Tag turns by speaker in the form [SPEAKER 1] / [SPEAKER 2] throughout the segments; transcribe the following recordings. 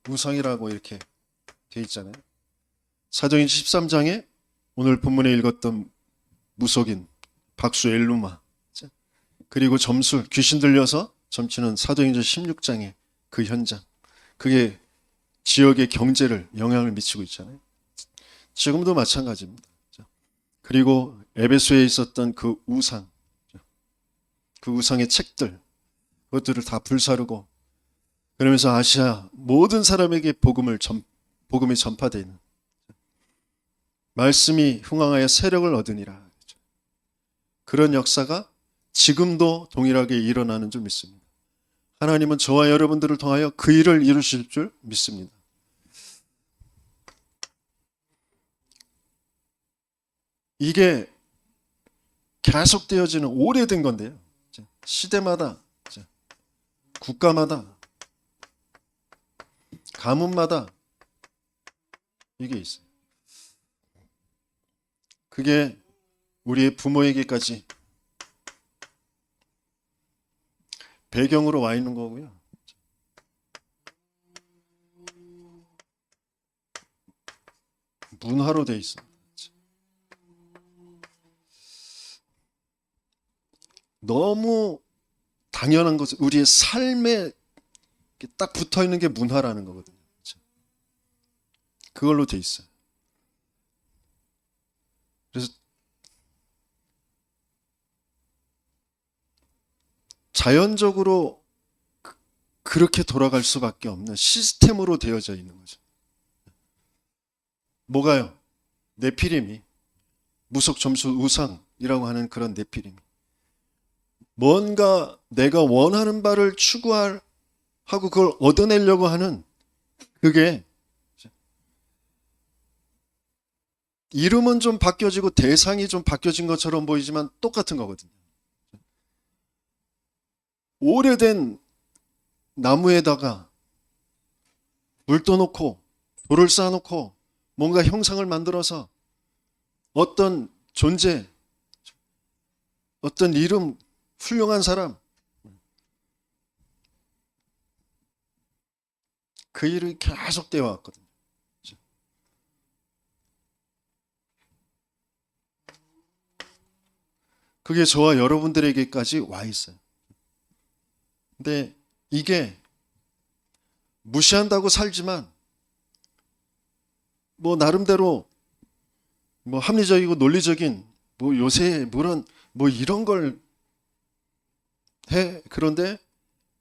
[SPEAKER 1] 우상이라고 이렇게 돼 있잖아요. 사도행전 13장에 오늘 본문에 읽었던 무속인 박수 엘루마, 그리고 점술, 귀신 들려서 점치는 사도행전 16장의 그 현장, 그게 지역의 경제를 영향을 미치고 있잖아요. 지금도 마찬가지입니다. 그리고 에베소에 있었던 그 우상, 그 우상의 책들, 그것들을 다 불사르고, 그러면서 아시아 모든 사람에게 복음이 전파되는, 말씀이 흥황하여 세력을 얻으니라, 그런 역사가 지금도 동일하게 일어나는 줄 믿습니다. 하나님은 저와 여러분들을 통하여 그 일을 이루실 줄 믿습니다. 이게 계속되어지는 오래된 건데요. 시대마다, 국가마다, 가문마다 이게 있어요. 그게 우리의 부모에게까지 배경으로 와 있는 거고요. 문화로 돼 있습니다. 너무 당연한 것은 우리의 삶에 딱 붙어 있는 게 문화라는 거거든요. 그걸로 돼 있어요. 그래서 자연적으로 그렇게 돌아갈 수밖에 없는 시스템으로 되어져 있는 거죠. 뭐가요? 네피림이, 무속 점수 우상이라고 하는 그런 네피림이, 뭔가 내가 원하는 바를 추구하고 그걸 얻어내려고 하는, 그게 이름은 좀 바뀌어지고 대상이 좀 바뀌어진 것처럼 보이지만 똑같은 거거든요. 오래된 나무에다가 물 떠놓고 돌을 쌓아놓고 뭔가 형상을 만들어서 어떤 존재, 어떤 이름, 훌륭한 사람, 그 일이 계속 되어 왔거든요. 그게 저와 여러분들에게까지 와 있어요. 근데 이게 무시한다고 살지만 뭐 나름대로 뭐 합리적이고 논리적인 뭐 요새 뭐 이런 걸 해. 그런데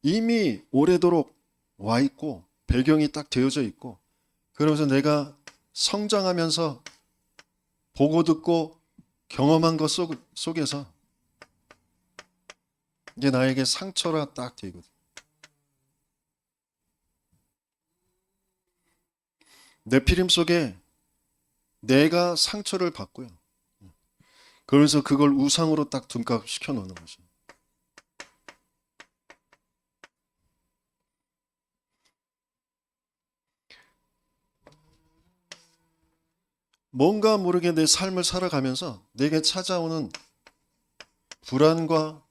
[SPEAKER 1] 이미 오래도록 와 있고 배경이 딱 되어져 있고, 그러면서 내가 성장하면서 보고 듣고 경험한 것 속에서 이게 나에게 상처라 딱 되거든. 네피림 속에 내가 상처를 받고요. 그러면서 그걸 우상으로 딱 둔갑시켜 놓는 거죠. 뭔가 모르게 내 삶을 살아가면서 내게 찾아오는 불안과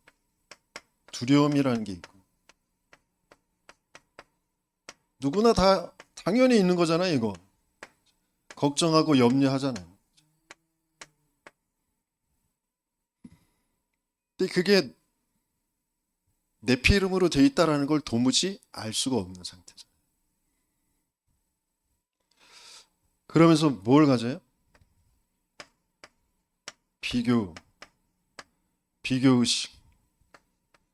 [SPEAKER 1] 두려움이라는 게 있고, 누구나 다 당연히 있는 거잖아요, 이거. 걱정하고 염려하잖아요. 근데 그게 내 피 이름으로 돼 있다라는 걸 도무지 알 수가 없는 상태죠. 그러면서 뭘 가져요? 비교의식,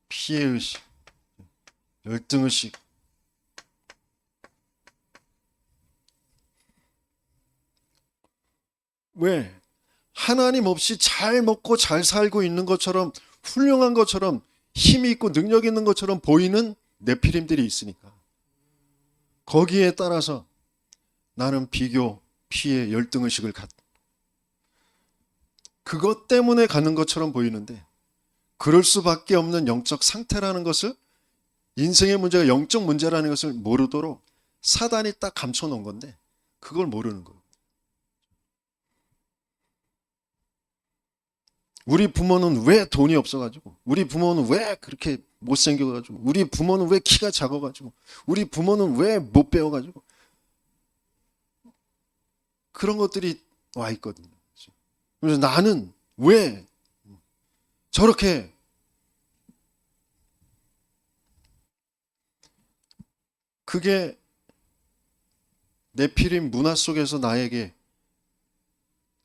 [SPEAKER 1] 피해의식, 열등의식. 왜? 하나님 없이 잘 먹고 잘 살고 있는 것처럼, 훌륭한 것처럼, 힘이 있고 능력 있는 것처럼 보이는 네피림들이 있으니까, 거기에 따라서 나는 비교, 피해, 열등의식을 그것 때문에 가는 것처럼 보이는데, 그럴 수밖에 없는 영적 상태라는 것을, 인생의 문제가 영적 문제라는 것을 모르도록 사단이 딱 감춰놓은 건데, 그걸 모르는 거예요. 우리 부모는 왜 돈이 없어가지고, 우리 부모는 왜 그렇게 못생겨가지고, 우리 부모는 왜 키가 작아가지고, 우리 부모는 왜 못 배워가지고, 그런 것들이 와 있거든요. 그래서 나는 왜 저렇게, 그게 네피림 문화 속에서 나에게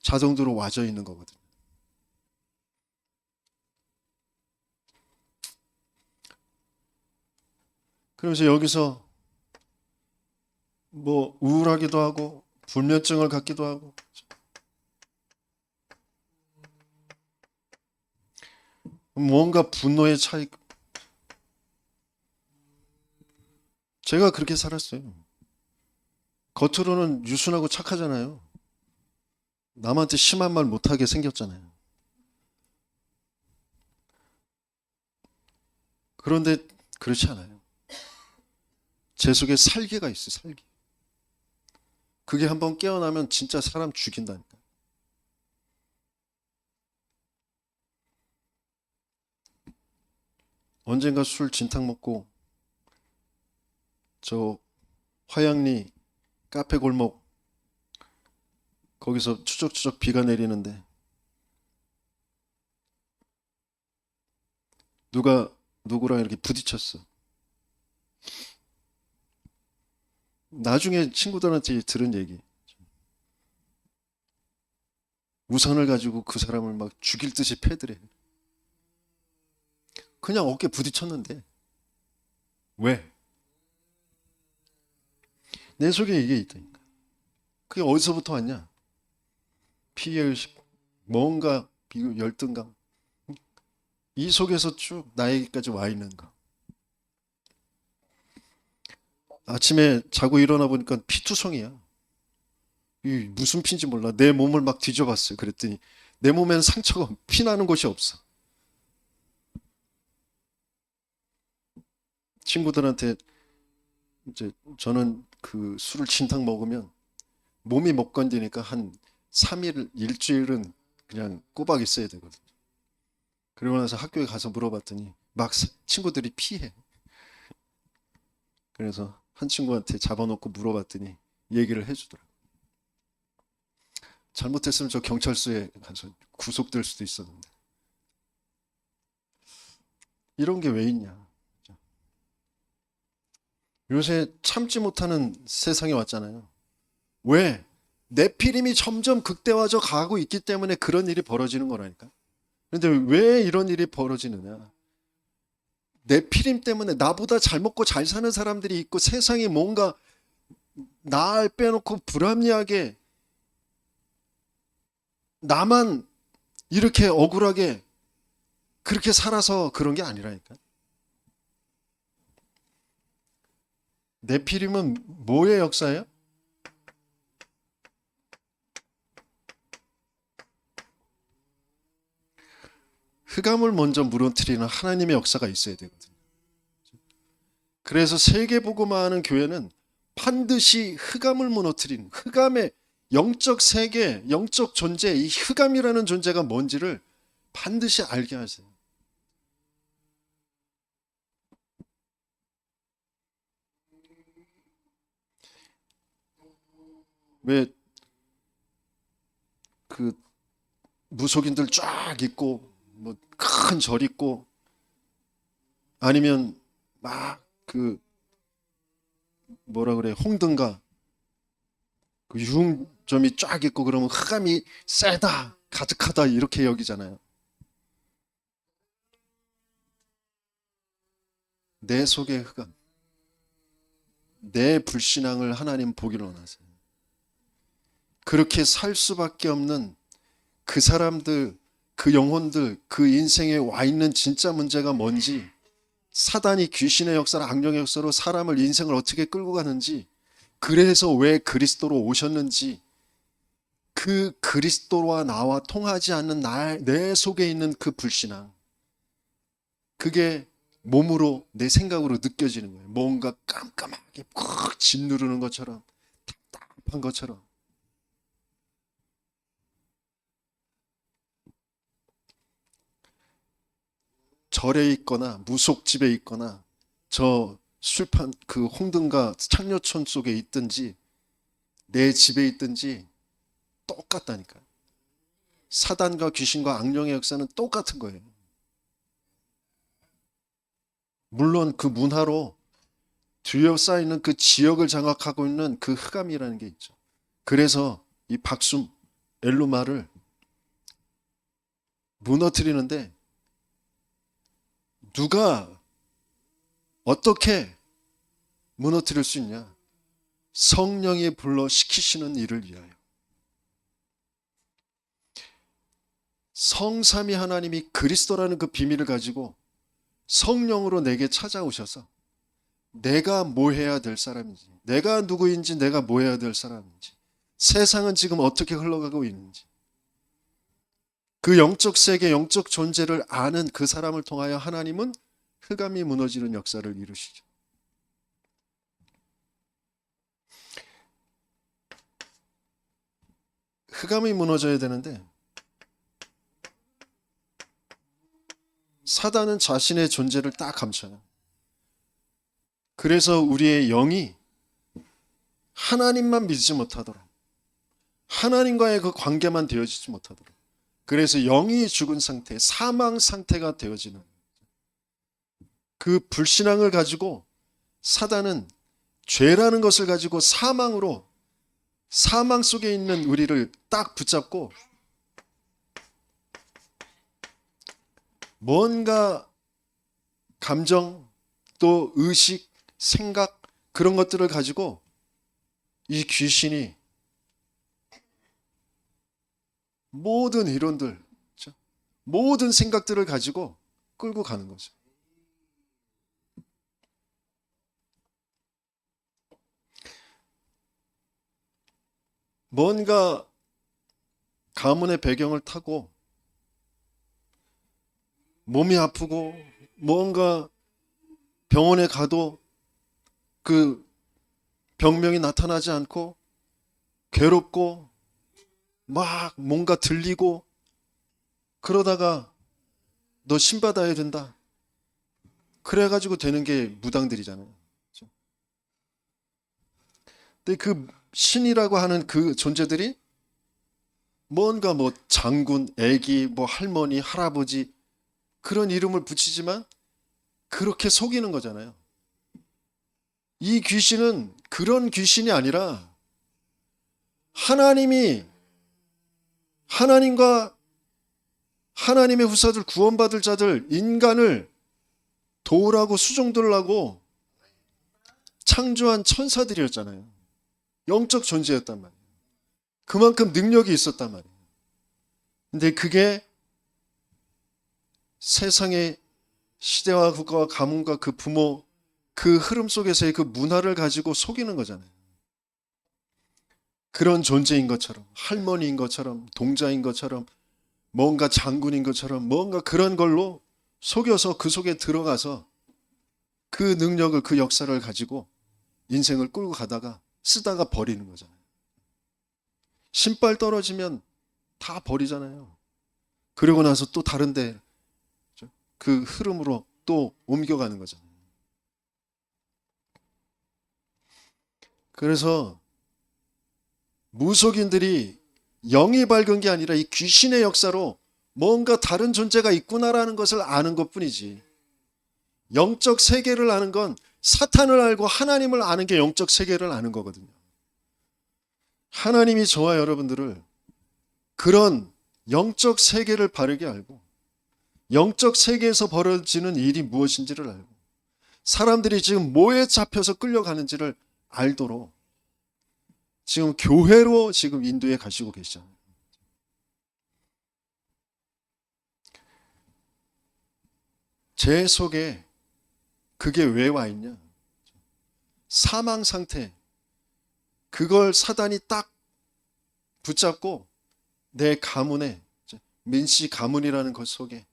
[SPEAKER 1] 자동으로 와져 있는 거거든요. 그러면서 여기서 뭐 우울하기도 하고 불면증을 갖기도 하고, 뭔가 분노의 차이. 제가 그렇게 살았어요. 겉으로는 유순하고 착하잖아요. 남한테 심한 말 못하게 생겼잖아요. 그런데 그렇지 않아요. 제 속에 살기가 있어요. 살기. 그게 한번 깨어나면 진짜 사람 죽인다니까. 언젠가 술 진탕 먹고 저 화양리 카페 골목 거기서 추적추적 비가 내리는데 누가 누구랑 이렇게 부딪혔어. 나중에 친구들한테 들은 얘기. 우산을 가지고 그 사람을 막 죽일 듯이 패드래. 그냥 어깨 부딪혔는데 왜? 내 속에 이게 있다니까. 그게 어디서부터 왔냐? 피해의식, 뭔가 열등감. 이 속에서 쭉 나에게까지 와 있는 거. 아침에 자고 일어나 보니까 피투성이야. 이 무슨 피인지 몰라. 내 몸을 막 뒤져봤어요. 그랬더니 내 몸에는 상처가 피 나는 곳이 없어. 친구들한테 이제 저는 그 술을 진탕 먹으면 몸이 못 건드니까 한 3일, 일주일은 그냥 꼬박 있어야 되거든. 그러고 나서 학교에 가서 물어봤더니 막 친구들이 피해. 그래서 한 친구한테 잡아놓고 물어봤더니 얘기를 해주더라. 잘못했으면 저 경찰서에 가서 구속될 수도 있었는데. 이런 게 왜 있냐. 요새 참지 못하는 세상이 왔잖아요. 왜? 네피림이 점점 극대화져 가고 있기 때문에 그런 일이 벌어지는 거라니까. 그런데 왜 이런 일이 벌어지느냐? 네피림 때문에 나보다 잘 먹고 잘 사는 사람들이 있고 세상이 뭔가 날 빼놓고 불합리하게 나만 이렇게 억울하게 그렇게 살아서 그런 게 아니라니까. 네피림은 뭐의 역사예요? 흑암을 먼저 무너뜨리는 하나님의 역사가 있어야 되거든요. 그래서 세계복음화하는 교회는 반드시 흑암을 무너뜨리는, 흑암의 영적 세계, 영적 존재, 이 흑암이라는 존재가 뭔지를 반드시 알게 하세요. 왜 그 무속인들 쫙 있고 뭐 큰 절 있고 아니면 막 그 뭐라 그래 홍등가 그 유흥점이 쫙 있고 그러면 흑암이 세다 가득하다 이렇게 여기잖아요. 내 속의 흑암, 내 불신앙을 하나님 보기를 원하세요. 그렇게 살 수밖에 없는 그 사람들, 그 영혼들, 그 인생에 와 있는 진짜 문제가 뭔지, 사단이 귀신의 역사로 악령의 역사로 사람을 인생을 어떻게 끌고 가는지, 그래서 왜 그리스도로 오셨는지, 그 그리스도와 나와 통하지 않는 내 속에 있는 그 불신앙, 그게 몸으로 내 생각으로 느껴지는 거예요. 뭔가 깜깜하게 꽉 짓누르는 것처럼, 답답한 것처럼. 절에 있거나 무속집에 있거나 저 술판 그 홍등가 창녀촌 속에 있든지 내 집에 있든지 똑같다니까. 사단과 귀신과 악령의 역사는 똑같은 거예요. 물론 그 문화로 둘러싸이는 그 지역을 장악하고 있는 그 흑암이라는 게 있죠. 그래서 이 박숨 엘루마를 무너뜨리는데 누가 어떻게 무너뜨릴 수 있냐? 성령이 불러 시키시는 일을 위하여. 성삼위 하나님이 그리스도라는 그 비밀을 가지고 성령으로 내게 찾아오셔서 내가 뭐 해야 될 사람인지, 내가 누구인지, 내가 뭐 해야 될 사람인지, 세상은 지금 어떻게 흘러가고 있는지, 그 영적 세계, 영적 존재를 아는 그 사람을 통하여 하나님은 흑암이 무너지는 역사를 이루시죠. 흑암이 무너져야 되는데 사단은 자신의 존재를 딱 감춰요. 그래서 우리의 영이 하나님만 믿지 못하도록, 하나님과의 그 관계만 되어지지 못하도록, 그래서 영이 죽은 상태, 사망 상태가 되어지는 그 불신앙을 가지고 사단은 죄라는 것을 가지고 사망으로, 사망 속에 있는 우리를 딱 붙잡고 뭔가 감정 또 의식, 생각 그런 것들을 가지고 이 귀신이 모든 이론들, 모든 생각들을 가지고 끌고 가는 거죠. 뭔가 가문의 배경을 타고 몸이 아프고 뭔가 병원에 가도 그 병명이 나타나지 않고 괴롭고 막 뭔가 들리고 그러다가 너 신 받아야 된다. 그래가지고 되는 게 무당들이잖아요. 근데 그 신이라고 하는 그 존재들이 뭔가 뭐 장군, 애기, 뭐 할머니, 할아버지 그런 이름을 붙이지만 그렇게 속이는 거잖아요. 이 귀신은 그런 귀신이 아니라 하나님이 하나님과 하나님의 후사들, 구원받을 자들, 인간을 도우라고 수종들라고 창조한 천사들이었잖아요. 영적 존재였단 말이에요. 그만큼 능력이 있었단 말이에요. 근데 그게 세상의 시대와 국가와 가문과 그 부모, 그 흐름 속에서의 그 문화를 가지고 속이는 거잖아요. 그런 존재인 것처럼, 할머니인 것처럼, 동자인 것처럼, 뭔가 장군인 것처럼, 뭔가 그런 걸로 속여서 그 속에 들어가서 그 능력을, 그 역사를 가지고 인생을 끌고 가다가 쓰다가 버리는 거잖아요. 신발 떨어지면 다 버리잖아요. 그러고 나서 또 다른데 그 흐름으로 또 옮겨가는 거잖아요. 그래서 무속인들이 영이 밝은 게 아니라 이 귀신의 역사로 뭔가 다른 존재가 있구나라는 것을 아는 것뿐이지. 영적 세계를 아는 건 사탄을 알고 하나님을 아는 게 영적 세계를 아는 거거든요. 하나님이 저와 여러분들을 그런 영적 세계를 바르게 알고 영적 세계에서 벌어지는 일이 무엇인지를 알고 사람들이 지금 뭐에 잡혀서 끌려가는지를 알도록 지금 교회로 지금 인도에 가시고 계시잖아요. 제 속에 그게 왜 와 있냐? 사망 상태. 그걸 사단이 딱 붙잡고 내 가문에, 민씨 가문이라는 것 속에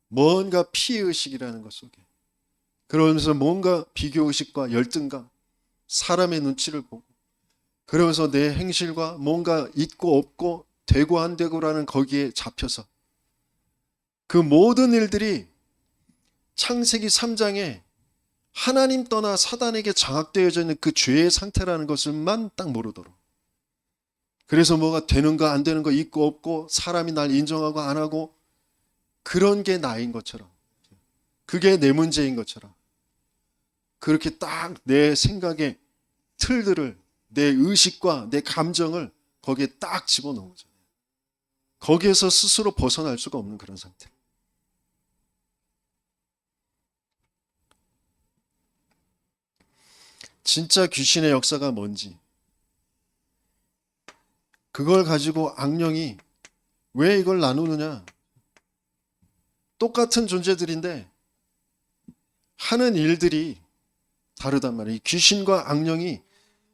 [SPEAKER 1] 뭔가 피해의식이라는 것 속에 그러면서 뭔가 비교의식과 열등감, 사람의 눈치를 보고 그러면서 내 행실과 뭔가 있고 없고 되고 안 되고라는 거기에 잡혀서 그 모든 일들이 창세기 3장에 하나님 떠나 사단에게 장악되어져 있는 그 죄의 상태라는 것을만 딱 모르도록. 그래서 뭐가 되는 거 안 되는 거 있고 없고 사람이 날 인정하고 안 하고 그런 게 나인 것처럼, 그게 내 문제인 것처럼, 그렇게 딱 내 생각의 틀들을, 내 의식과 내 감정을 거기에 딱 집어넣은 거죠. 거기에서 스스로 벗어날 수가 없는 그런 상태. 진짜 귀신의 역사가 뭔지, 그걸 가지고 악령이 왜 이걸 나누느냐. 똑같은 존재들인데 하는 일들이 다르단 말이에요. 귀신과 악령이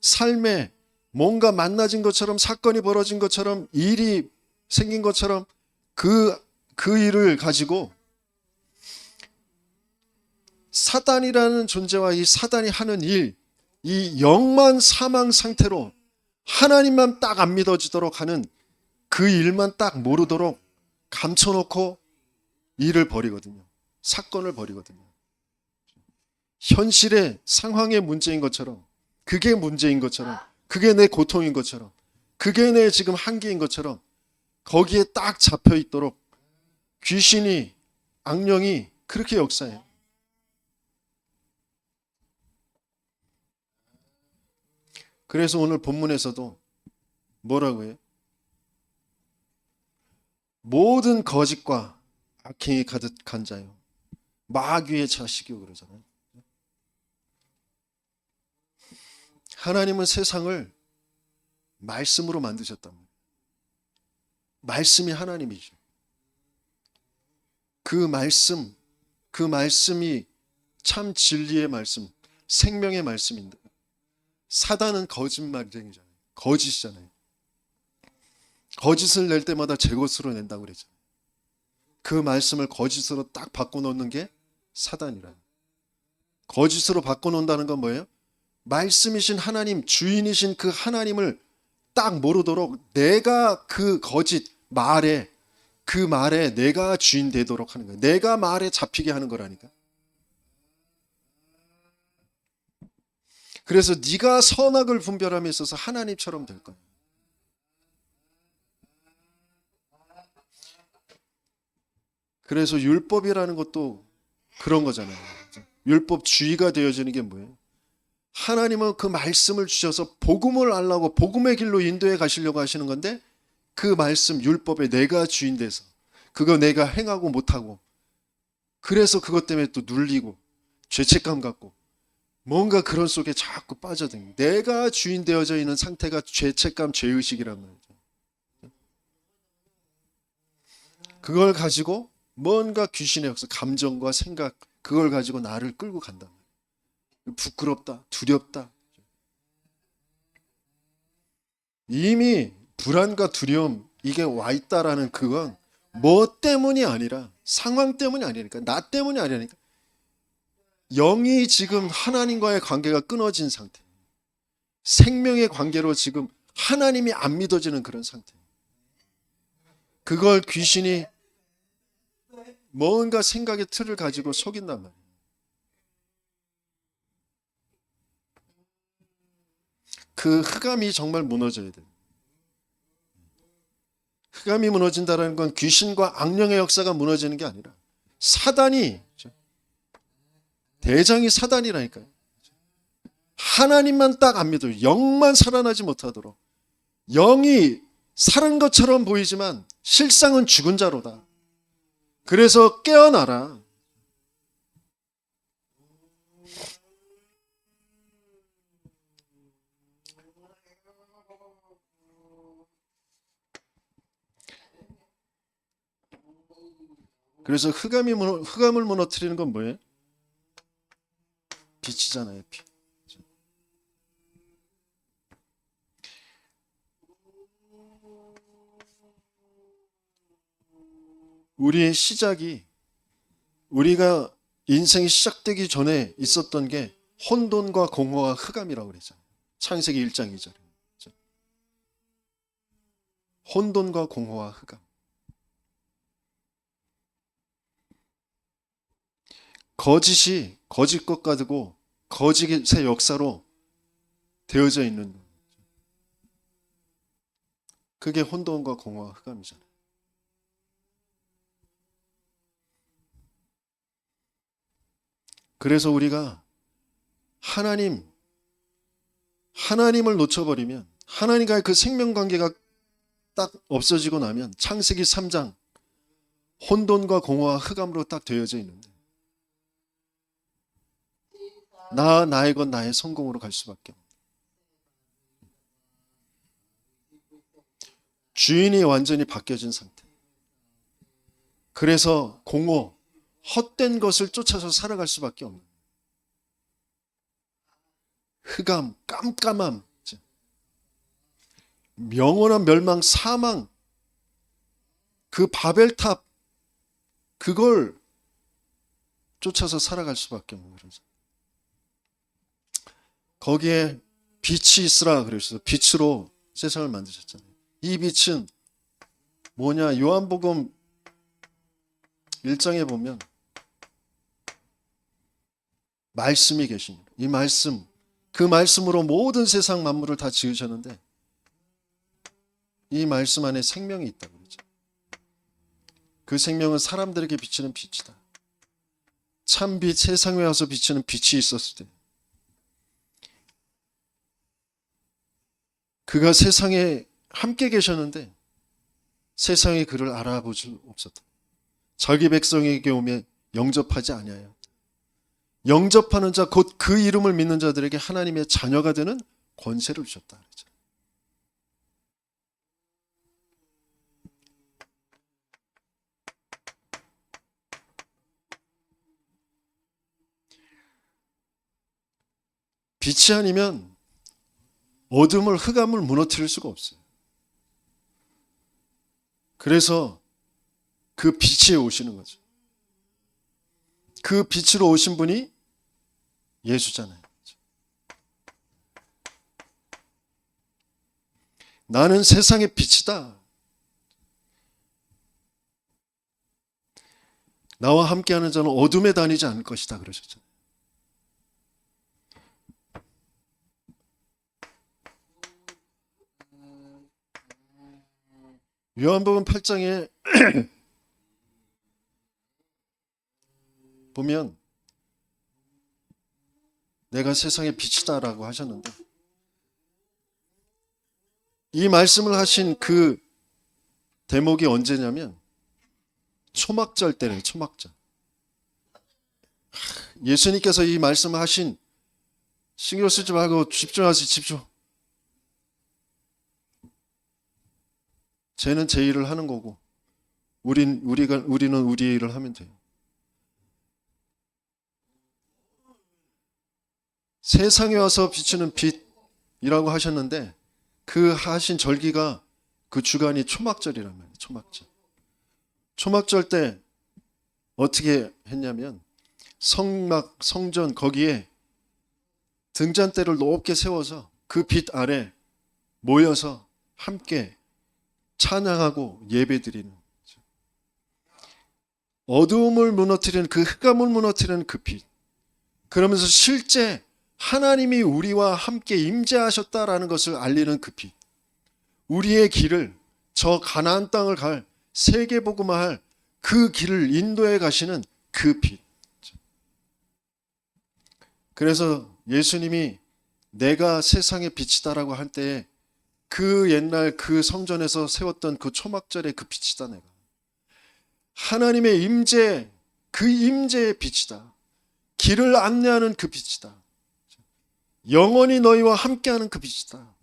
[SPEAKER 1] 삶에 뭔가 만나진 것처럼, 사건이 벌어진 것처럼, 일이 생긴 것처럼 그 일을 가지고 사단이라는 존재와 이 사단이 하는 일, 이 영만 사망 상태로 하나님만 딱 안 믿어지도록 하는 그 일만 딱 모르도록 감춰놓고 일을 벌이거든요. 사건을 벌이거든요. 현실의 상황의 문제인 것처럼, 그게 문제인 것처럼, 그게 내 고통인 것처럼, 그게 내 지금 한계인 것처럼 거기에 딱 잡혀 있도록 귀신이, 악령이 그렇게 역사해요. 그래서 오늘 본문에서도 뭐라고 해요? 모든 거짓과 악행이 가득한 자요, 마귀의 자식이요 그러잖아요. 하나님은 세상을 말씀으로 만드셨단 말이에요. 말씀이 하나님이죠. 그 말씀이 참 진리의 말씀, 생명의 말씀인데 사단은 거짓말쟁이잖아요. 거짓이잖아요. 거짓을 낼 때마다 제 것으로 낸다고 그랬잖아요. 그 말씀을 거짓으로 딱 바꿔놓는 게 사단이라는. 거짓으로 바꿔놓는다는 건 뭐예요? 말씀이신 하나님, 주인이신 그 하나님을 딱 모르도록 내가 그 거짓 말에, 그 말에 내가 주인 되도록 하는 거예요. 내가 말에 잡히게 하는 거라니까. 그래서 네가 선악을 분별함에 있어서 하나님처럼 될 거야. 그래서 율법이라는 것도 그런 거잖아요. 율법주의가 되어지는 게 뭐예요? 하나님은 그 말씀을 주셔서 복음을 알라고 복음의 길로 인도해 가시려고 하시는 건데, 그 말씀 율법에 내가 주인 돼서 그거 내가 행하고 못하고, 그래서 그것 때문에 또 눌리고 죄책감 갖고 뭔가 그런 속에 자꾸 빠져든, 내가 주인 되어져 있는 상태가 죄책감, 죄의식이란 말이죠. 그걸 가지고 뭔가 귀신의 역사, 감정과 생각, 그걸 가지고 나를 끌고 간다. 부끄럽다, 두렵다. 이미 불안과 두려움, 이게 와 있다라는 그건 뭐 때문이 아니라, 상황 때문이 아니니까, 나 때문이 아니니까, 영이 지금 하나님과의 관계가 끊어진 상태, 생명의 관계로 지금 하나님이 안 믿어지는 그런 상태. 그걸 귀신이 뭔가 생각의 틀을 가지고 속인단 말이에요. 그 흑암이 정말 무너져야 돼요. 흑암이 무너진다는 건 귀신과 악령의 역사가 무너지는 게 아니라 사단이, 대장이 사단이라니까요. 하나님만 딱 안 믿어요. 영만 살아나지 못하도록. 영이 살은 것처럼 보이지만 실상은 죽은 자로다. 그래서 깨어나라. 그래서 흑암을 무너뜨리는 건 뭐예요? 빛이잖아요. 빛. 우리의 시작이, 우리가 인생이 시작되기 전에 있었던 게 혼돈과 공허와 흑암이라고 그러잖아요. 창세기 1장 2절. 혼돈과 공허와 흑암. 거짓이 거짓 것 같고 거짓의 역사로 되어져 있는, 그게 혼돈과 공허와 흑암이잖아요. 그래서 우리가 하나님을 놓쳐버리면, 하나님과의 그 생명관계가 딱 없어지고 나면 창세기 3장 혼돈과 공허와 흑암으로 딱 되어져 있는데, 나의 것 나의 성공으로 갈 수밖에 없는, 주인이 완전히 바뀌어진 상태. 그래서 공허, 헛된 것을 쫓아서 살아갈 수밖에 없는, 흑암, 깜깜함, 영원한 멸망, 사망, 그 바벨탑, 그걸 쫓아서 살아갈 수밖에 없는 거죠. 거기에 빛이 있으라 그러셔서 빛으로 세상을 만드셨잖아요. 이 빛은 뭐냐? 요한복음 1장에 보면 말씀이 계십니다. 이 말씀, 그 말씀으로 모든 세상 만물을 다 지으셨는데, 이 말씀 안에 생명이 있다고 그러죠. 그 생명은 사람들에게 비치는 빛이다. 참 빛, 세상에 와서 비치는 빛이 있었을 때, 그가 세상에 함께 계셨는데 세상이 그를 알아볼 수 없었다. 자기 백성에게 오며 영접하지 아니하여, 영접하는 자, 곧 그 이름을 믿는 자들에게 하나님의 자녀가 되는 권세를 주셨다 그러죠. 빛이 아니면 어둠을, 흑암을 무너뜨릴 수가 없어요. 그래서 그 빛에 오시는 거죠. 그 빛으로 오신 분이 예수잖아요. 나는 세상의 빛이다. 나와 함께하는 자는 어둠에 다니지 않을 것이다 그러셨잖아요. 요한복음 8장에 보면 내가 세상의 빛이다라고 하셨는데, 이 말씀을 하신 그 대목이 언제냐면 초막절 때래요. 초막절. 예수님께서 이 말씀을 하신, 신경 쓰지 말고 집중하시, 집중. 쟤는 제 일을 하는 거고 우리는 우리의 일을 하면 돼요. 세상에 와서 비추는 빛이라고 하셨는데, 그 하신 절기가, 그 주간이 초막절이란 말이에요. 초막절. 초막절 때 어떻게 했냐면 성전 거기에 등잔대를 높게 세워서 그 빛 아래 모여서 함께 찬양하고 예배드리는, 어두움을 무너뜨리는, 그 흑암을 무너뜨리는 그 빛. 그러면서 실제 하나님이 우리와 함께 임재하셨다라는 것을 알리는 그 빛. 우리의 길을, 저 가나안 땅을 갈, 세계복음화할 그 길을 인도해 가시는 그 빛. 그래서 예수님이 내가 세상의 빛이다라고 할 때에 그 옛날 그 성전에서 세웠던 그 초막절의 그 빛이다. 내가 하나님의 임재, 그 임재의 빛이다. 길을 안내하는 그 빛이다. 영원히 너희와 함께하는 그 빛이다.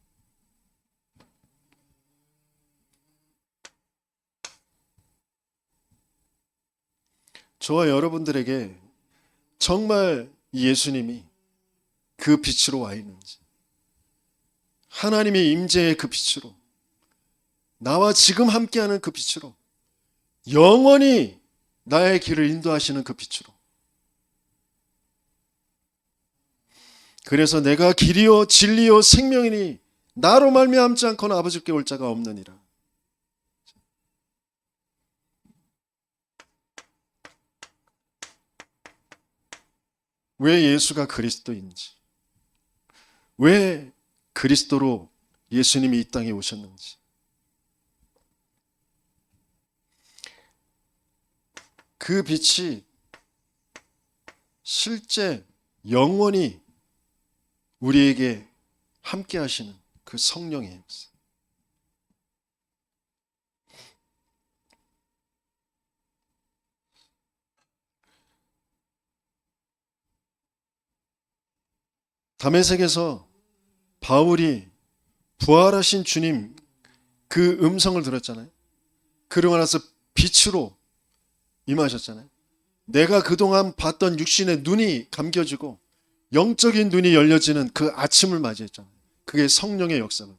[SPEAKER 1] 저와 여러분들에게 정말 예수님이 그 빛으로 와 있는지, 하나님의 임재의 그 빛으로, 나와 지금 함께하는 그 빛으로, 영원히 나의 길을 인도하시는 그 빛으로. 그래서 내가 길이요 진리요 생명이니 나로 말미암지 않고는 아버지께 올 자가 없느니라. 왜 예수가 그리스도인지, 왜 그리스도로 예수님이 이 땅에 오셨는지, 그 빛이 실제 영원히 우리에게 함께 하시는 그 성령의 역사. 다메섹에서 바울이 부활하신 주님 그 음성을 들었잖아요. 그러고 나서 빛으로 임하셨잖아요. 내가 그동안 봤던 육신의 눈이 감겨지고 영적인 눈이 열려지는 그 아침을 맞이했잖아요. 그게 성령의 역사거든요.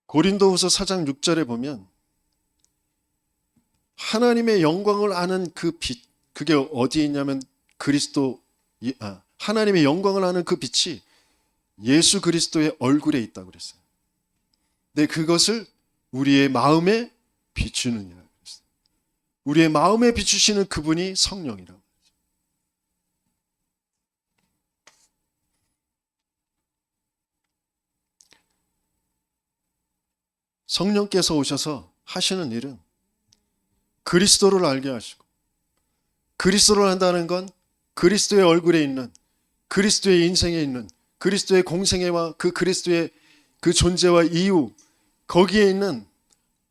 [SPEAKER 1] 고린도후서 4장 6절에 보면 하나님의 영광을 아는 그 빛, 그게 어디에 있냐면 하나님의 영광을 아는 그 빛이 예수 그리스도의 얼굴에 있다고 그랬어요. 근데 그것을 우리의 마음에 비추느니라 그랬어요. 우리의 마음에 비추시는 그분이 성령이라고. 성령께서 오셔서 하시는 일은 그리스도를 알게 하시고, 그리스도를 한다는 건 그리스도의 얼굴에 있는, 그리스도의 인생에 있는, 그리스도의 공생애와 그 그리스도의 그 존재와 이유, 거기에 있는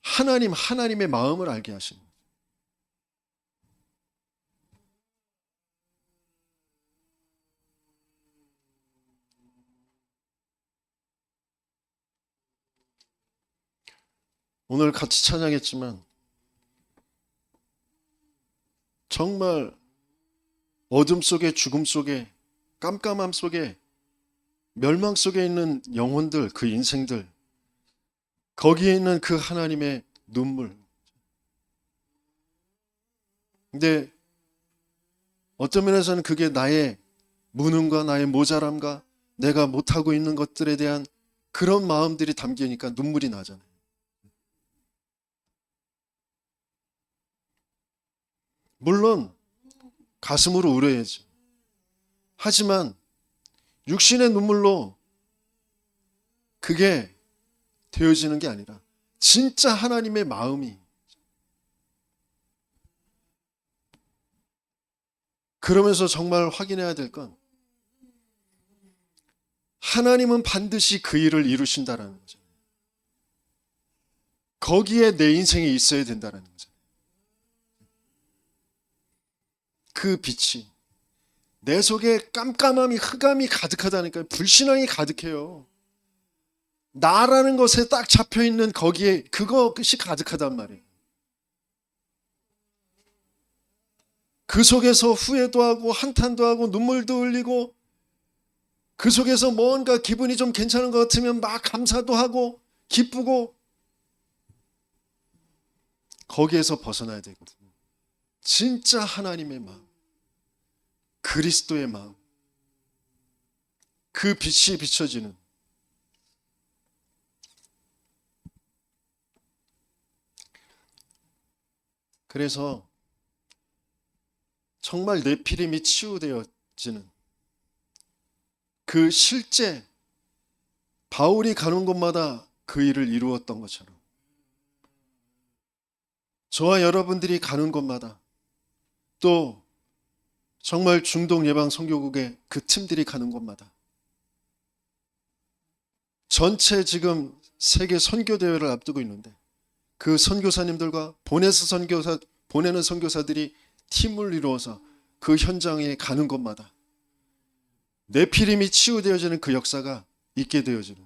[SPEAKER 1] 하나님의 마음을 알게 하시는 거예요. 오늘 같이 찬양했지만 정말 어둠 속에, 죽음 속에, 깜깜함 속에, 멸망 속에 있는 영혼들, 그 인생들, 거기에 있는 그 하나님의 눈물. 근데 어떤 면에서는 그게 나의 무능과 나의 모자람과 내가 못하고 있는 것들에 대한 그런 마음들이 담기니까 눈물이 나잖아요. 물론 가슴으로 울어야죠. 하지만 육신의 눈물로 그게 되어지는 게 아니라 진짜 하나님의 마음이, 그러면서 정말 확인해야 될 건 하나님은 반드시 그 일을 이루신다라는 거죠. 거기에 내 인생이 있어야 된다는 거죠. 그 빛이 내 속에 깜깜함이, 흑암이 가득하다니까요. 불신앙이 가득해요. 나라는 것에 딱 잡혀있는 거기에 그것이 가득하단 말이에요. 그 속에서 후회도 하고 한탄도 하고 눈물도 흘리고, 그 속에서 뭔가 기분이 좀 괜찮은 것 같으면 막 감사도 하고 기쁘고, 거기에서 벗어나야 되거든요. 진짜 하나님의 마음, 그리스도의 마음, 그 빛이 비춰지는. 그래서 정말 네피림이 치유되어지는 그 실제 바울이 가는 곳마다 그 일을 이루었던 것처럼 저와 여러분들이 가는 곳마다, 또 정말 중동 예방 선교국의 그 팀들이 가는 곳마다, 전체 지금 세계 선교 대회를 앞두고 있는데 그 선교사님들과 보내는 선교사들이 팀을 이루어서 그 현장에 가는 곳마다 네피림이 치유되어지는 그 역사가 있게 되어지는,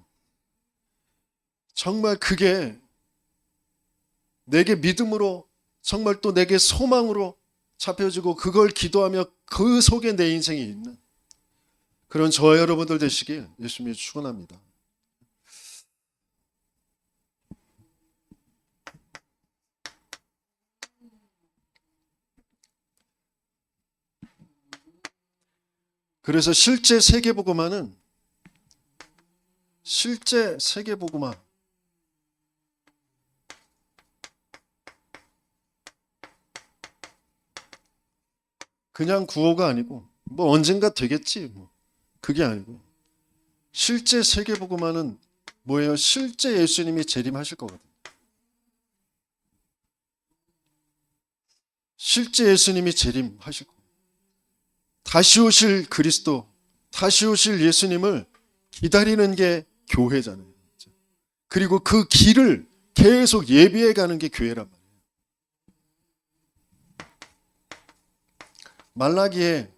[SPEAKER 1] 정말 그게 내게 믿음으로, 정말 또 내게 소망으로 잡혀지고, 그걸 기도하며 그 속에 내 인생이 있는 그런 저와 여러분들 되시길 예수님이 축원합니다. 그래서 실제 세계복음화는, 실제 세계복음화, 그냥 구호가 아니고 뭐 언젠가 되겠지 뭐 그게 아니고 실제 세계복음화는 뭐예요? 실제 예수님이 재림하실 거거든요. 실제 예수님이 재림하실 거예요. 다시 오실 그리스도, 다시 오실 예수님을 기다리는 게 교회잖아요. 그리고 그 길을 계속 예비해 가는 게 교회란 말이에요. 말라기에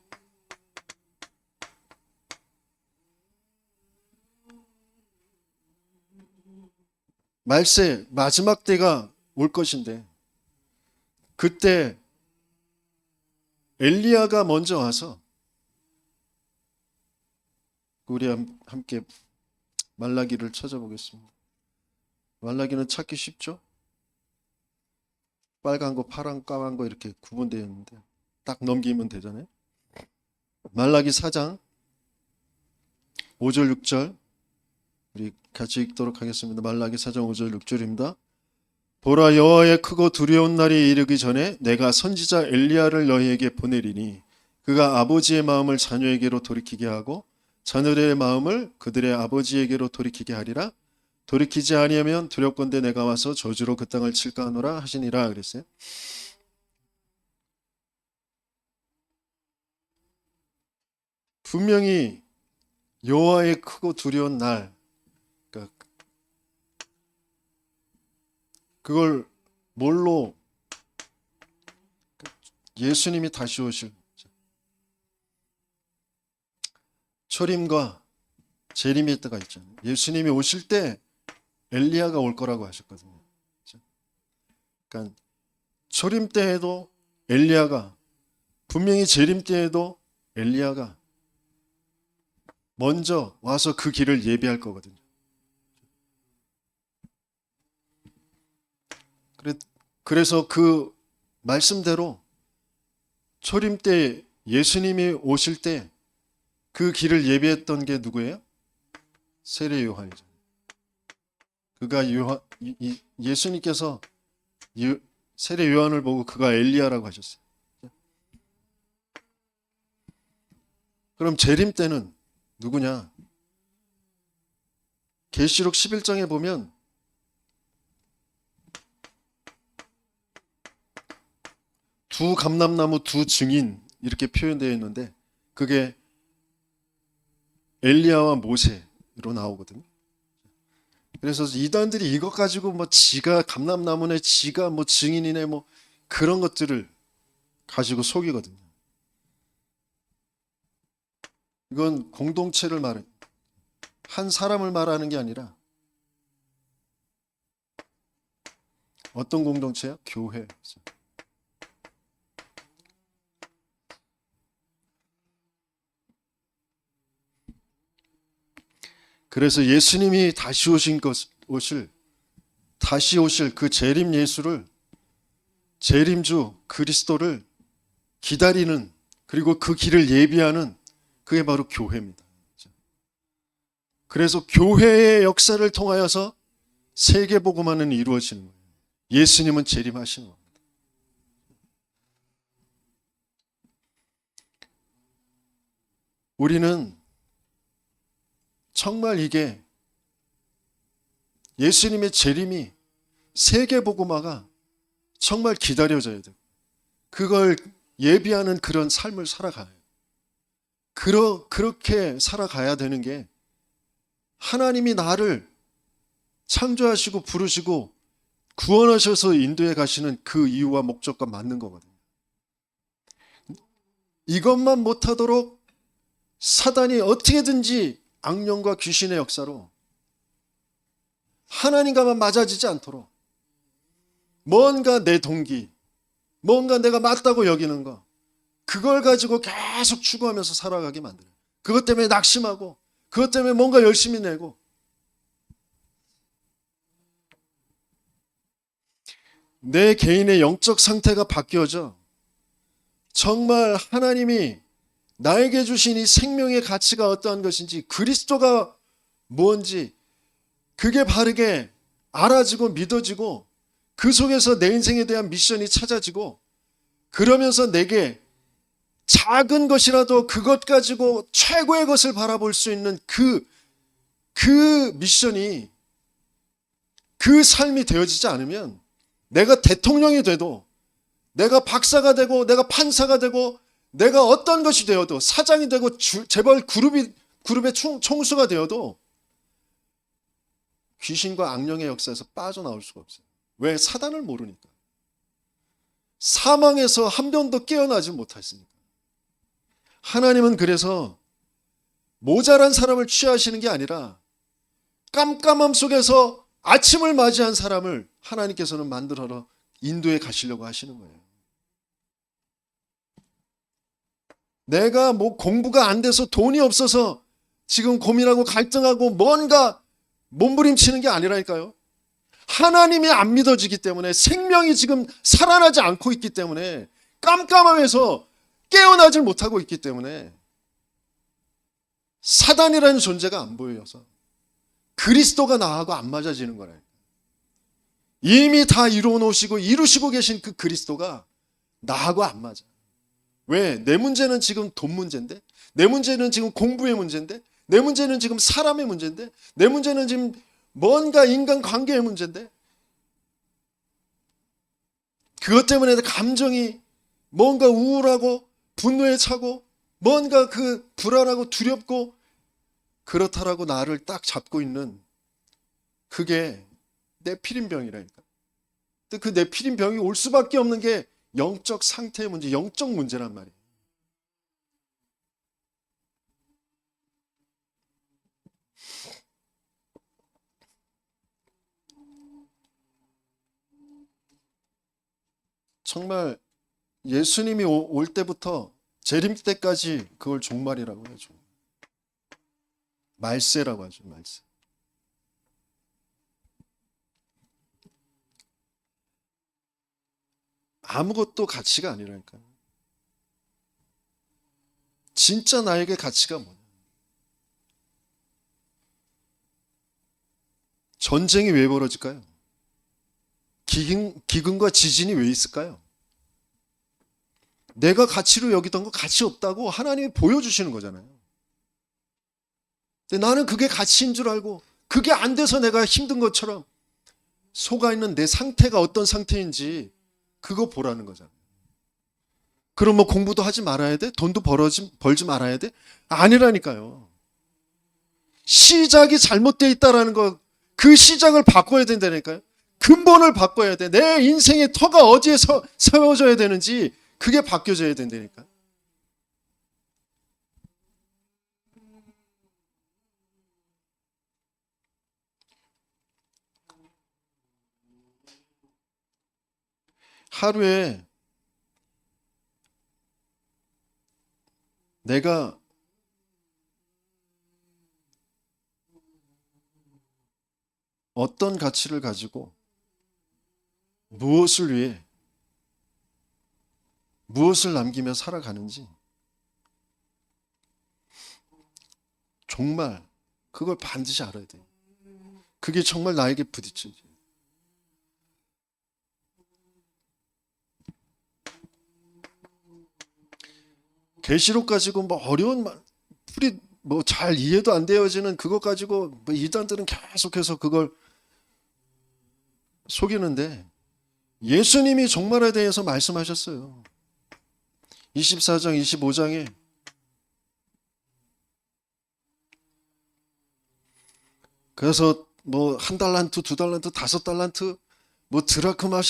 [SPEAKER 1] 말세 마지막 때가 올 것인데 그때 엘리야가 먼저 와서 우리 함께 말라기를 찾아보겠습니다. 말라기는 찾기 쉽죠? 빨간 거, 파란, 까만 거 이렇게 구분되어 있는데 딱 넘기면 되잖아요. 말라기 4장 5절 6절 우리 같이 읽도록 하겠습니다. 말라기 4장 5절 6절입니다. 보라, 여호와의 크고 두려운 날이 이르기 전에 내가 선지자 엘리야를 너희에게 보내리니 그가 아버지의 마음을 자녀에게로 돌이키게 하고 자녀들의 마음을 그들의 아버지에게로 돌이키게 하리라. 돌이키지 아니하면 두렵건대 내가 와서 저주로 그 땅을 칠까 하노라 하시니라 그랬어요. 분명히 여호와의 크고 두려운 날, 그러니까 그걸 뭘로 예수님이 다시 오실 초림과 재림의 때가 있잖아요. 예수님이 오실 때 엘리야가 올 거라고 하셨거든요. 그러니까 초림 때에도 엘리야가, 분명히 재림 때에도 엘리야가 먼저 와서 그 길을 예비할 거거든요. 그래서 그 말씀대로 초림 때 예수님이 오실 때 그 길을 예비했던 게 누구예요? 세례 요한이죠. 그가 예수님께서 세례 요한을 보고 그가 엘리야라고 하셨어요. 그럼 재림 때는 누구냐? 계시록 11장에 보면 두 감람나무 두 증인 이렇게 표현되어 있는데 그게 엘리야와 모세로 나오거든요. 그래서 이단들이 이것 가지고 뭐 지가 감람나무네, 지가 뭐 증인이네, 뭐 그런 것들을 가지고 속이거든요. 이건 공동체를 말해, 한 사람을 말하는 게 아니라 어떤 공동체요? 교회. 그래서 예수님이 다시 오실 그 재림 예수를, 재림주 그리스도를 기다리는, 그리고 그 길을 예비하는, 그게 바로 교회입니다. 그래서 교회의 역사를 통하여서 세계복음화는 이루어지는 거예요. 예수님은 재림하시는 겁니다. 우리는 정말 이게 예수님의 재림이, 세계복음화가 정말 기다려져야 돼요. 그걸 예비하는 그런 삶을 살아가요. 그렇게 살아가야 되는 게 하나님이 나를 창조하시고 부르시고 구원하셔서 인도해 가시는 그 이유와 목적과 맞는 거거든요. 이것만 못하도록 사단이 어떻게든지 악령과 귀신의 역사로 하나님과만 맞아지지 않도록 뭔가 내 동기, 뭔가 내가 맞다고 여기는 거, 그걸 가지고 계속 추구하면서 살아가게 만들어요. 그것 때문에 낙심하고, 그것 때문에 뭔가 열심히 내고. 내 개인의 영적 상태가 바뀌어져 정말 하나님이 나에게 주신 이 생명의 가치가 어떠한 것인지, 그리스도가 뭔지 그게 바르게 알아지고 믿어지고, 그 속에서 내 인생에 대한 미션이 찾아지고, 그러면서 내게 작은 것이라도 그것 가지고 최고의 것을 바라볼 수 있는 그 미션이, 그 삶이 되어지지 않으면 내가 대통령이 돼도, 내가 박사가 되고, 내가 판사가 되고, 내가 어떤 것이 되어도, 사장이 되고, 재벌 그룹의 총수가 되어도 귀신과 악령의 역사에서 빠져나올 수가 없어요. 왜? 사단을 모르니까. 사망에서 한 번도 깨어나지 못했으니까. 하나님은 그래서 모자란 사람을 취하시는 게 아니라 깜깜함 속에서 아침을 맞이한 사람을 하나님께서는 만들어 인도에 가시려고 하시는 거예요. 내가 뭐 공부가 안 돼서 돈이 없어서 지금 고민하고 갈등하고 뭔가 몸부림치는 게 아니라니까요. 하나님이 안 믿어지기 때문에, 생명이 지금 살아나지 않고 있기 때문에, 깜깜함에서 깨어나질 못하고 있기 때문에 사단이라는 존재가 안 보여서 그리스도가 나하고 안 맞아지는 거라니까. 이미 다 이루어 놓으시고 이루시고 계신 그 그리스도가 나하고 안 맞아. 왜? 내 문제는 지금 돈 문제인데, 내 문제는 지금 공부의 문제인데, 내 문제는 지금 사람의 문제인데, 내 문제는 지금 뭔가 인간관계의 문제인데, 그것 때문에 감정이 뭔가 우울하고 분노에 차고 뭔가 그 불안하고 두렵고 그렇다라고 나를 딱 잡고 있는, 그게 네피림병이라니까. 근데 그 네피림병이 올 수밖에 없는 게 영적 상태의 문제, 영적 문제란 말이에요. 정말 예수님이 올 때부터 재림 때까지 그걸 종말이라고 해요. 말세라고 하죠. 말세. 아무것도 가치가 아니라니까요. 진짜 나에게 가치가 뭐냐? 전쟁이 왜 벌어질까요? 기근과 지진이 왜 있을까요? 내가 가치로 여기던 거 가치 없다고 하나님이 보여주시는 거잖아요. 근데 나는 그게 가치인 줄 알고, 그게 안 돼서 내가 힘든 것처럼 속아 있는 내 상태가 어떤 상태인지 그거 보라는 거잖아요. 그럼 뭐 공부도 하지 말아야 돼? 돈도 벌지 말아야 돼? 아니라니까요. 시작이 잘못되어 있다라는 거, 그 시작을 바꿔야 된다니까요. 근본을 바꿔야 돼. 내 인생의 터가 어디에서 세워져야 되는지 그게 바뀌어져야 된다니까. 하루에 내가 어떤 가치를 가지고 무엇을 위해 무엇을 남기며 살아가는지 정말 그걸 반드시 알아야 돼요. 그게 정말 나에게 부딪히지. 계시록 가지고 뭐 어려운 풀이 뭐 잘 이해도 안 되어지는 그것 가지고 뭐 이단들은 계속해서 그걸 속이는데, 예수님이 종말에 대해서 말씀하셨어요. 24장 25장에 그래서 뭐 1달란트, 2달란트, 5달란트, 뭐 드라크마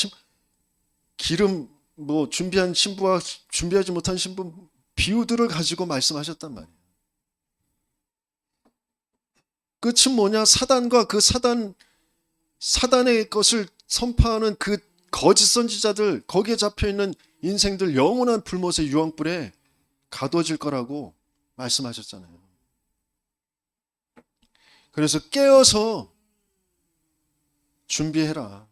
[SPEAKER 1] 기름 뭐 준비한 신부와 준비하지 못한 신부 비유들을 가지고 말씀하셨단 말이에요. 끝은 뭐냐? 사단과 그 사단의 것을 선포하는 그 거짓 선지자들, 거기에 잡혀 있는 인생들 영원한 불못의 유황불에 가둬질 거라고 말씀하셨잖아요. 그래서 깨어서 준비해라.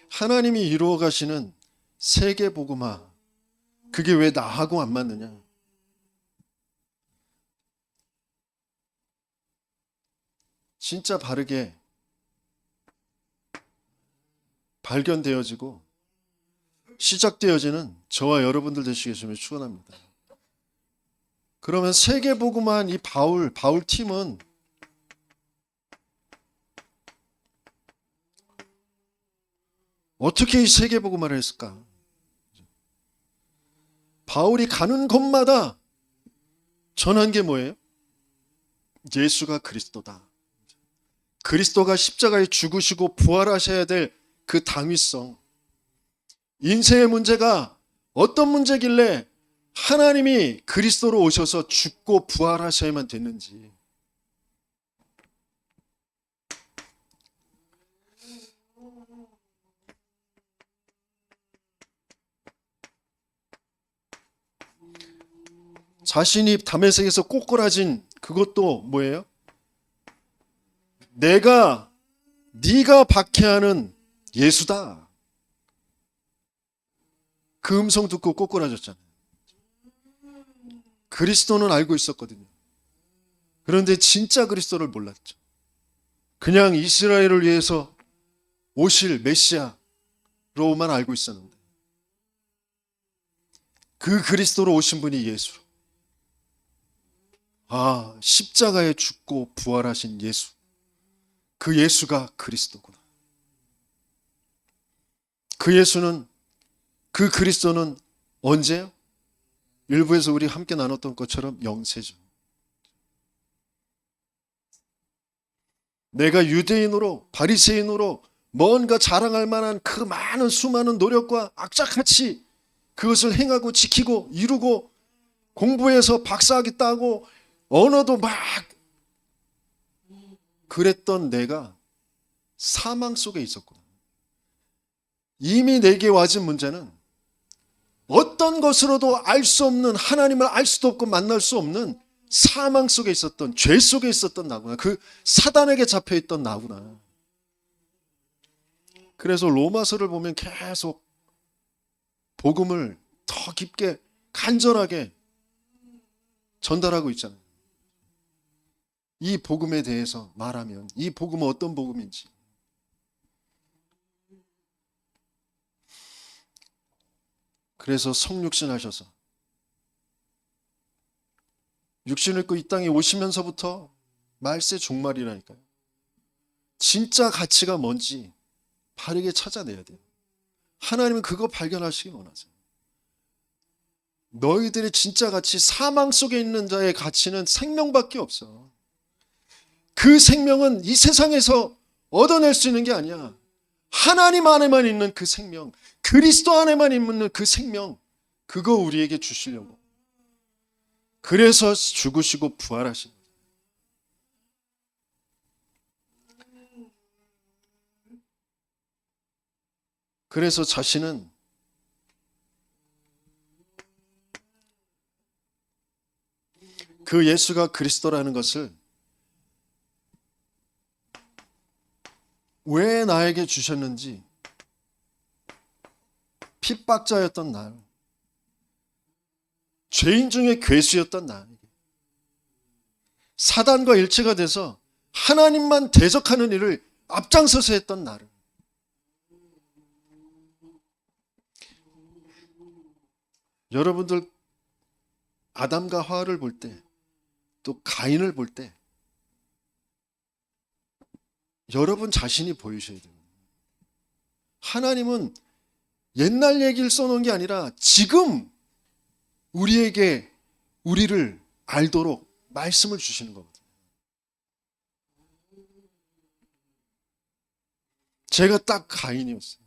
[SPEAKER 1] 하나님이 이루어 가시는 세계 복음화, 그게 왜 나하고 안 맞느냐? 진짜 바르게 발견되어지고 시작되어지는 저와 여러분들 되시겠음을 축원합니다. 그러면 세계복음한 이 바울 팀은 어떻게 이 세계복음화를 했을까? 바울이 가는 곳마다 전한 게 뭐예요? 예수가 그리스도다. 그리스도가 십자가에 죽으시고 부활하셔야 될 그 당위성. 인생의 문제가 어떤 문제길래 하나님이 그리스도로 오셔서 죽고 부활하셔야만 됐는지. 자신이 다메섹에서 꼬꾸라진 그것도 뭐예요? 네가 박해하는 예수다. 그 음성 듣고 꼬꾸라졌잖아요. 그리스도는 알고 있었거든요. 그런데 진짜 그리스도를 몰랐죠. 그냥 이스라엘을 위해서 오실 메시아로만 알고 있었는데 그 그리스도로 오신 분이 예수. 십자가에 죽고 부활하신 예수. 그 예수가 그리스도구나. 그 그리스도는 언제요? 일부에서 우리 함께 나눴던 것처럼 영세죠. 내가 유대인으로 바리새인으로 뭔가 자랑할 만한 그 많은 수많은 노력과 악착같이 그것을 행하고 지키고 이루고 공부해서 박사학위 따고 언어도 막 그랬던 내가 사망 속에 있었구나. 이미 내게 와진 문제는 어떤 것으로도 알 수 없는, 하나님을 알 수도 없고 만날 수 없는 사망 속에 있었던, 죄 속에 있었던 나구나. 그 사단에게 잡혀있던 나구나. 그래서 로마서를 보면 계속 복음을 더 깊게 간절하게 전달하고 있잖아요. 이 복음에 대해서 말하면 이 복음은 어떤 복음인지. 그래서 성육신 하셔서 육신을 입고 이 땅에 오시면서부터 말세 종말이라니까요. 진짜 가치가 뭔지 바르게 찾아내야 돼요. 하나님은 그거 발견하시기 원하세요. 너희들의 진짜 가치, 사망 속에 있는 자의 가치는 생명밖에 없어. 그 생명은 이 세상에서 얻어낼 수 있는 게 아니야. 하나님 안에만 있는 그 생명, 그리스도 안에만 있는 그 생명, 그거 우리에게 주시려고. 그래서 죽으시고 부활하신 거예요. 그래서 자신은 그 예수가 그리스도라는 것을 왜 나에게 주셨는지, 핍박자였던 나, 죄인 중에 괴수였던 나, 사단과 일체가 돼서 하나님만 대적하는 일을 앞장서서 했던 나를, 여러분들 아담과 하와를 볼 때, 또 가인을 볼 때 여러분 자신이 보이셔야 돼요. 하나님은 옛날 얘기를 써놓은 게 아니라 지금 우리에게 우리를 알도록 말씀을 주시는 거거든요. 제가 딱 가인이었어요.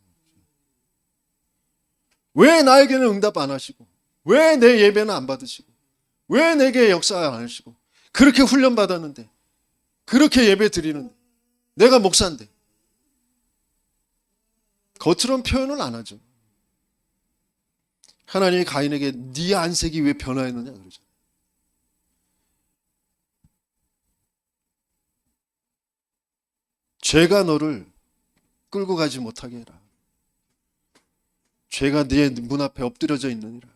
[SPEAKER 1] 왜 나에게는 응답 안 하시고, 왜 내 예배는 안 받으시고, 왜 내게 역사 안 하시고, 그렇게 훈련 받았는데, 그렇게 예배 드리는데, 내가 목사인데. 겉으로는 표현을 안 하죠. 하나님이 가인에게 네 안색이 왜 변화했느냐 그러죠. 죄가 너를 끌고 가지 못하게 해라. 죄가 네 문 앞에 엎드려져 있느니라.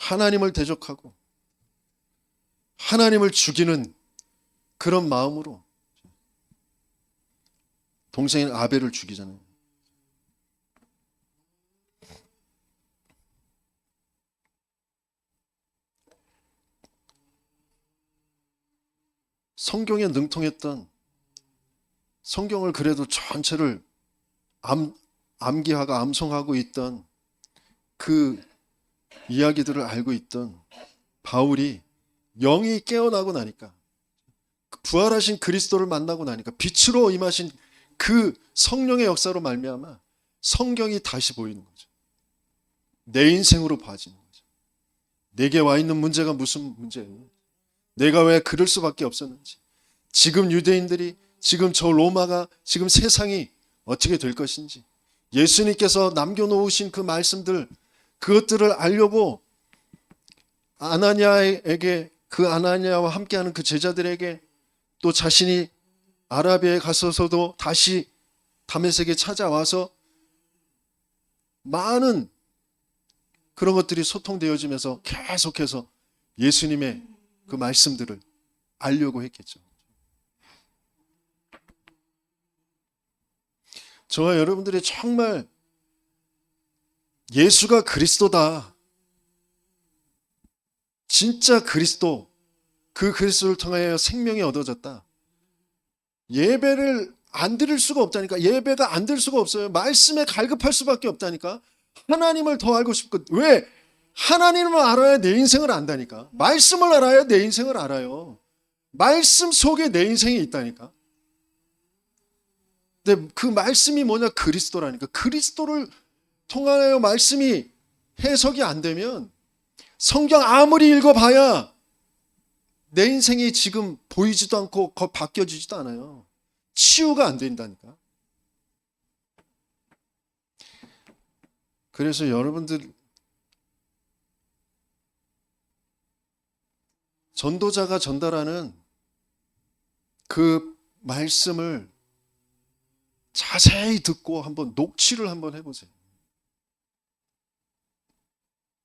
[SPEAKER 1] 하나님을 대적하고 하나님을 죽이는 그런 마음으로 동생인 아벨을 죽이잖아요. 성경에 능통했던, 성경을 그래도 전체를 암기하고 암송하고 있던 그 이야기들을 알고 있던 바울이 영이 깨어나고 나니까, 부활하신 그리스도를 만나고 나니까, 빛으로 임하신 그 성령의 역사로 말미암아 성경이 다시 보이는 거죠. 내 인생으로 봐지는 거죠. 내게 와 있는 문제가 무슨 문제예요? 내가 왜 그럴 수밖에 없었는지, 지금 유대인들이, 지금 저 로마가, 지금 세상이 어떻게 될 것인지, 예수님께서 남겨놓으신 그 말씀들, 그것들을 알려고 아나니아에게, 그 아나니아와 함께하는 그 제자들에게, 또 자신이 아라비아에 갔어서도 다시 다메섹에 찾아와서 많은 그런 것들이 소통되어지면서 계속해서 예수님의 그 말씀들을 알려고 했겠죠. 저와 여러분들이 정말 예수가 그리스도다, 진짜 그리스도, 그 그리스도를 통하여 생명이 얻어졌다, 예배를 안 드릴 수가 없다니까. 예배가 안 될 수가 없어요. 말씀에 갈급할 수밖에 없다니까. 하나님을 더 알고 싶고, 왜? 하나님을 알아야 내 인생을 안다니까. 말씀을 알아야 내 인생을 알아요. 말씀 속에 내 인생이 있다니까. 근데 그 말씀이 뭐냐? 그리스도라니까. 그리스도를 통하여 말씀이 해석이 안 되면 성경 아무리 읽어봐야 내 인생이 지금 보이지도 않고 바뀌어지지도 않아요. 치유가 안 된다니까. 그래서 여러분들, 전도자가 전달하는 그 말씀을 자세히 듣고 한번 녹취를 한번 해보세요.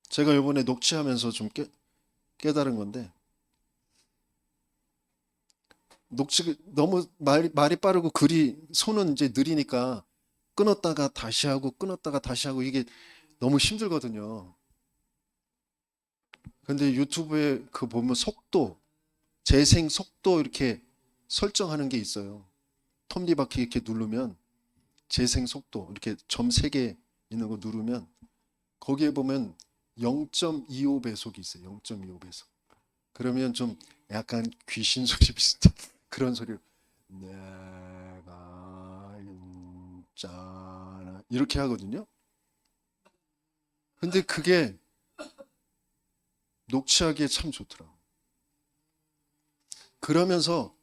[SPEAKER 1] 제가 이번에 녹취하면서 좀 깨달은 건데, 녹취 너무 말이 빠르고 손은 이제 느리니까 끊었다가 다시 하고 끊었다가 다시 하고 이게 너무 힘들거든요. 근데 유튜브에 그 보면 속도, 재생 속도 이렇게 설정하는 게 있어요. 톱니바퀴 이렇게 누르면 재생 속도, 이렇게 점 3개 있는 거 누르면 거기에 보면 0.25배속이 있어요. 0.25배속. 그러면 좀 약간 귀신 소리 비슷한 그런 소리를, 내가 있잖아, 이렇게 하거든요. 근데 그게 녹취하기에 참 좋더라고요. 그러면서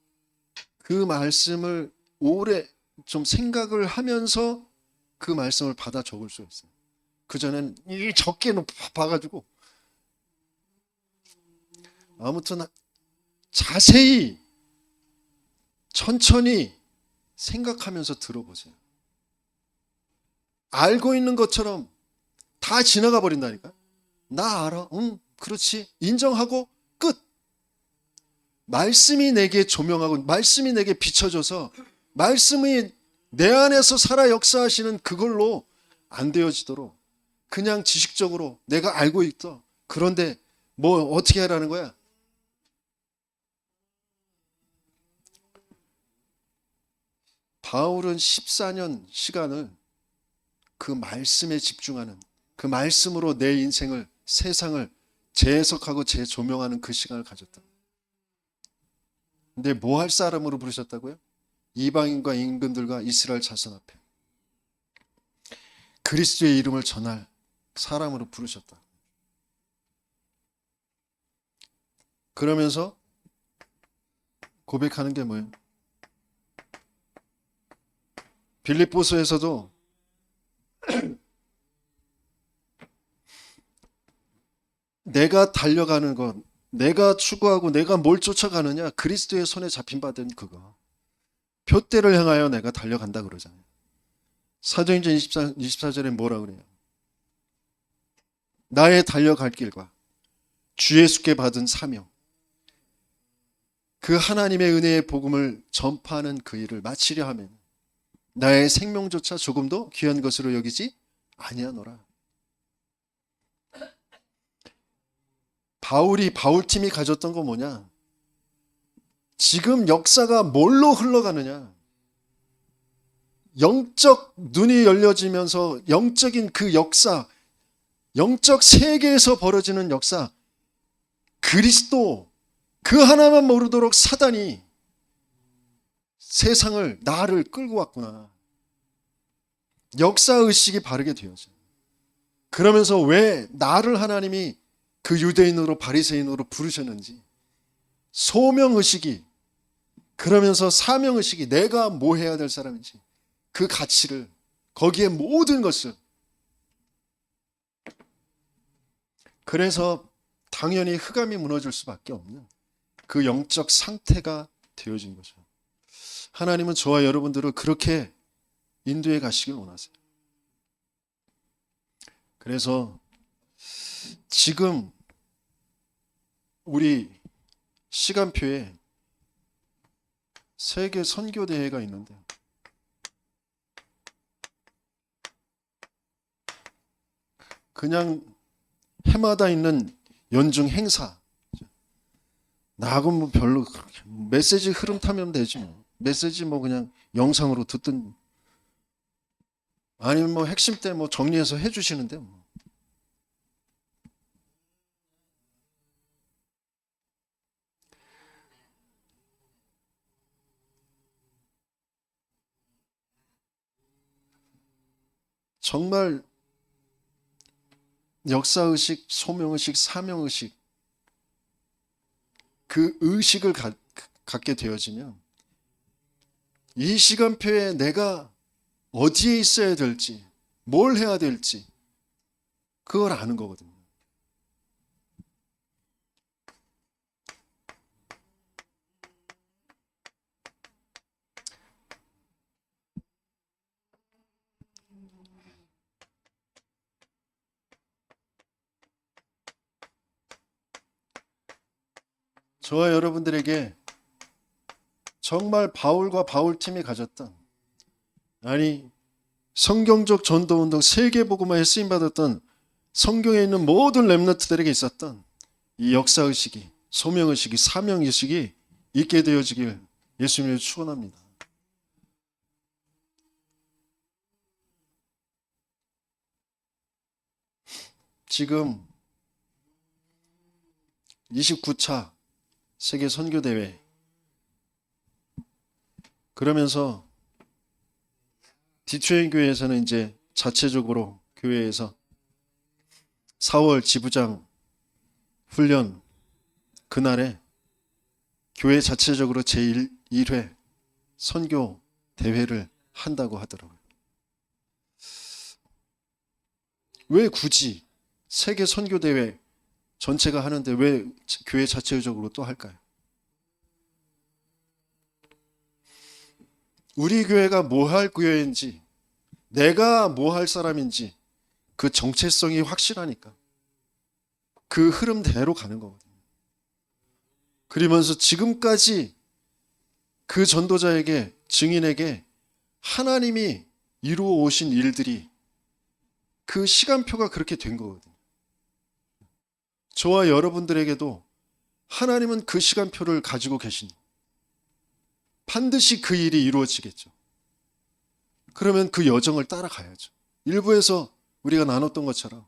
[SPEAKER 1] 그 말씀을 오래 좀 생각을 하면서 그 말씀을 받아 적을 수 있어요. 그전엔 이 적게 봐가지고. 아무튼 자세히 천천히 생각하면서 들어보세요. 알고 있는 것처럼 다 지나가 버린다니까. 나 알아. 응, 그렇지. 인정하고 끝. 말씀이 내게 조명하고 말씀이 내게 비춰줘서 말씀이 내 안에서 살아 역사하시는 그걸로 안 되어지도록 그냥 지식적으로 내가 알고 있어. 그런데 뭐 어떻게 하라는 거야? 바울은 14년 시간을 그 말씀에 집중하는, 그 말씀으로 내 인생을, 세상을 재해석하고 재조명하는 그 시간을 가졌다. 근데 뭐 할 사람으로 부르셨다고요? 이방인과 임금들과 이스라엘 자손 앞에 그리스도의 이름을 전할 사람으로 부르셨다. 그러면서 고백하는 게 뭐예요? 빌립보서에서도 내가 달려가는 것, 내가 추구하고 내가 뭘 쫓아가느냐, 그리스도의 손에 잡힌 바된 그거, 표대를 향하여 내가 달려간다 그러잖아요. 사도행전 24절에 뭐라 그래요? 나의 달려갈 길과 주 예수께 받은 사명, 그 하나님의 은혜의 복음을 전파하는 그 일을 마치려 하면 나의 생명조차 조금도 귀한 것으로 여기지 아니하노라. 바울팀이 가졌던 건 뭐냐? 지금 역사가 뭘로 흘러가느냐? 영적 눈이 열려지면서 영적인 그 역사, 영적 세계에서 벌어지는 역사, 그리스도 그 하나만 모르도록 사단이 세상을 나를 끌고 왔구나. 역사의식이 바르게 되어져. 그러면서 왜 나를 하나님이 그 유대인으로 바리새인으로 부르셨는지 소명의식이, 그러면서 사명의식이, 내가 뭐 해야 될 사람인지 그 가치를, 거기에 모든 것을, 그래서 당연히 흑암이 무너질 수밖에 없는 그 영적 상태가 되어진 거죠. 하나님은 저와 여러분들을 그렇게 인도해 가시길 원하세요. 그래서 지금 우리 시간표에 세계 선교대회가 있는데 그냥 해마다 있는 연중 행사, 나하고는 뭐 별로 메시지 흐름 타면 되지 뭐. 메시지 뭐 그냥 영상으로 듣든 아니면 뭐 핵심 때 뭐 정리해서 해주시는데 뭐. 정말 역사의식, 소명의식, 사명의식, 그 의식을 갖게 되어지면 이 시간표에 내가 어디에 있어야 될지, 뭘 해야 될지 그걸 아는 거거든요. 저와 여러분들에게 정말 바울과 바울팀이 가졌던, 아니 성경적 전도운동 세계복음화에 쓰임받았던 성경에 있는 모든 렘넌트들에게 있었던 이 역사의식이, 소명의식이, 사명의식이 있게 되어지길 예수님을 축원합니다. 지금 29차 세계 선교대회, 그러면서 디트레인 교회에서는 이제 자체적으로 교회에서 4월 지부장 훈련 그날에 교회 자체적으로 제1회 선교 대회를 한다고 하더라고요. 왜 굳이 세계 선교 대회 전체가 하는데 왜 교회 자체적으로 또 할까요? 우리 교회가 뭐 할 교회인지, 내가 뭐 할 사람인지 그 정체성이 확실하니까 그 흐름대로 가는 거거든요. 그러면서 지금까지 그 전도자에게, 증인에게 하나님이 이루어 오신 일들이 그 시간표가 그렇게 된 거거든요. 저와 여러분들에게도 하나님은 그 시간표를 가지고 계신, 반드시 그 일이 이루어지겠죠. 그러면 그 여정을 따라가야죠. 일부에서 우리가 나눴던 것처럼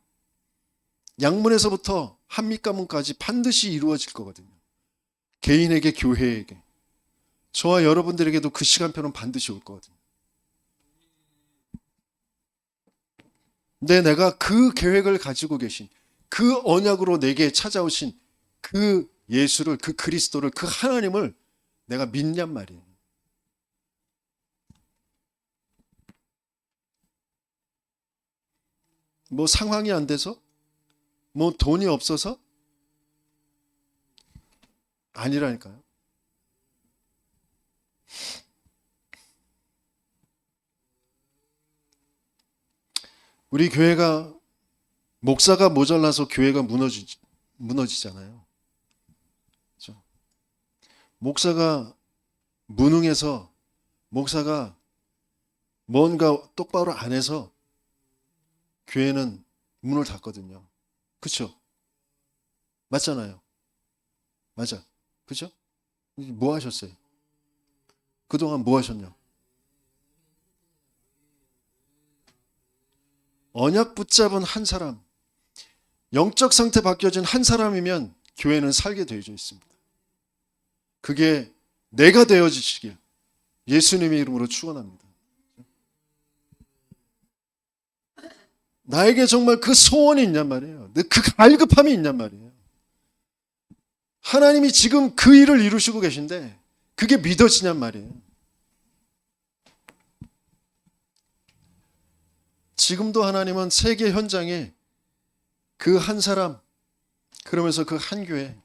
[SPEAKER 1] 양문에서부터 한밑가문까지 반드시 이루어질 거거든요. 개인에게, 교회에게, 저와 여러분들에게도 그 시간표는 반드시 올 거거든요. 근데 내가 그 계획을 가지고 계신, 그 언약으로 내게 찾아오신 그 예수를, 그 그리스도를, 그 하나님을 내가 믿냔 말이에요. 뭐 상황이 안 돼서? 뭐 돈이 없어서? 아니라니까요. 우리 교회가 목사가 모자라서 교회가 무너지잖아요. 그렇죠? 목사가 무능해서, 목사가 뭔가 똑바로 안 해서 교회는 문을 닫거든요. 그렇죠? 맞잖아요. 맞아. 그죠? 뭐 하셨어요? 그동안 뭐 하셨냐? 언약 붙잡은 한 사람, 영적 상태 바뀌어진 한 사람이면 교회는 살게 되어져 있습니다. 그게 내가 되어지시길 예수님의 이름으로 축원합니다. 나에게 정말 그 소원이 있냔 말이에요. 그 갈급함이 있냔 말이에요. 하나님이 지금 그 일을 이루시고 계신데 그게 믿어지냔 말이에요. 지금도 하나님은 세계 현장에 그 한 사람, 그러면서 그 한 교회,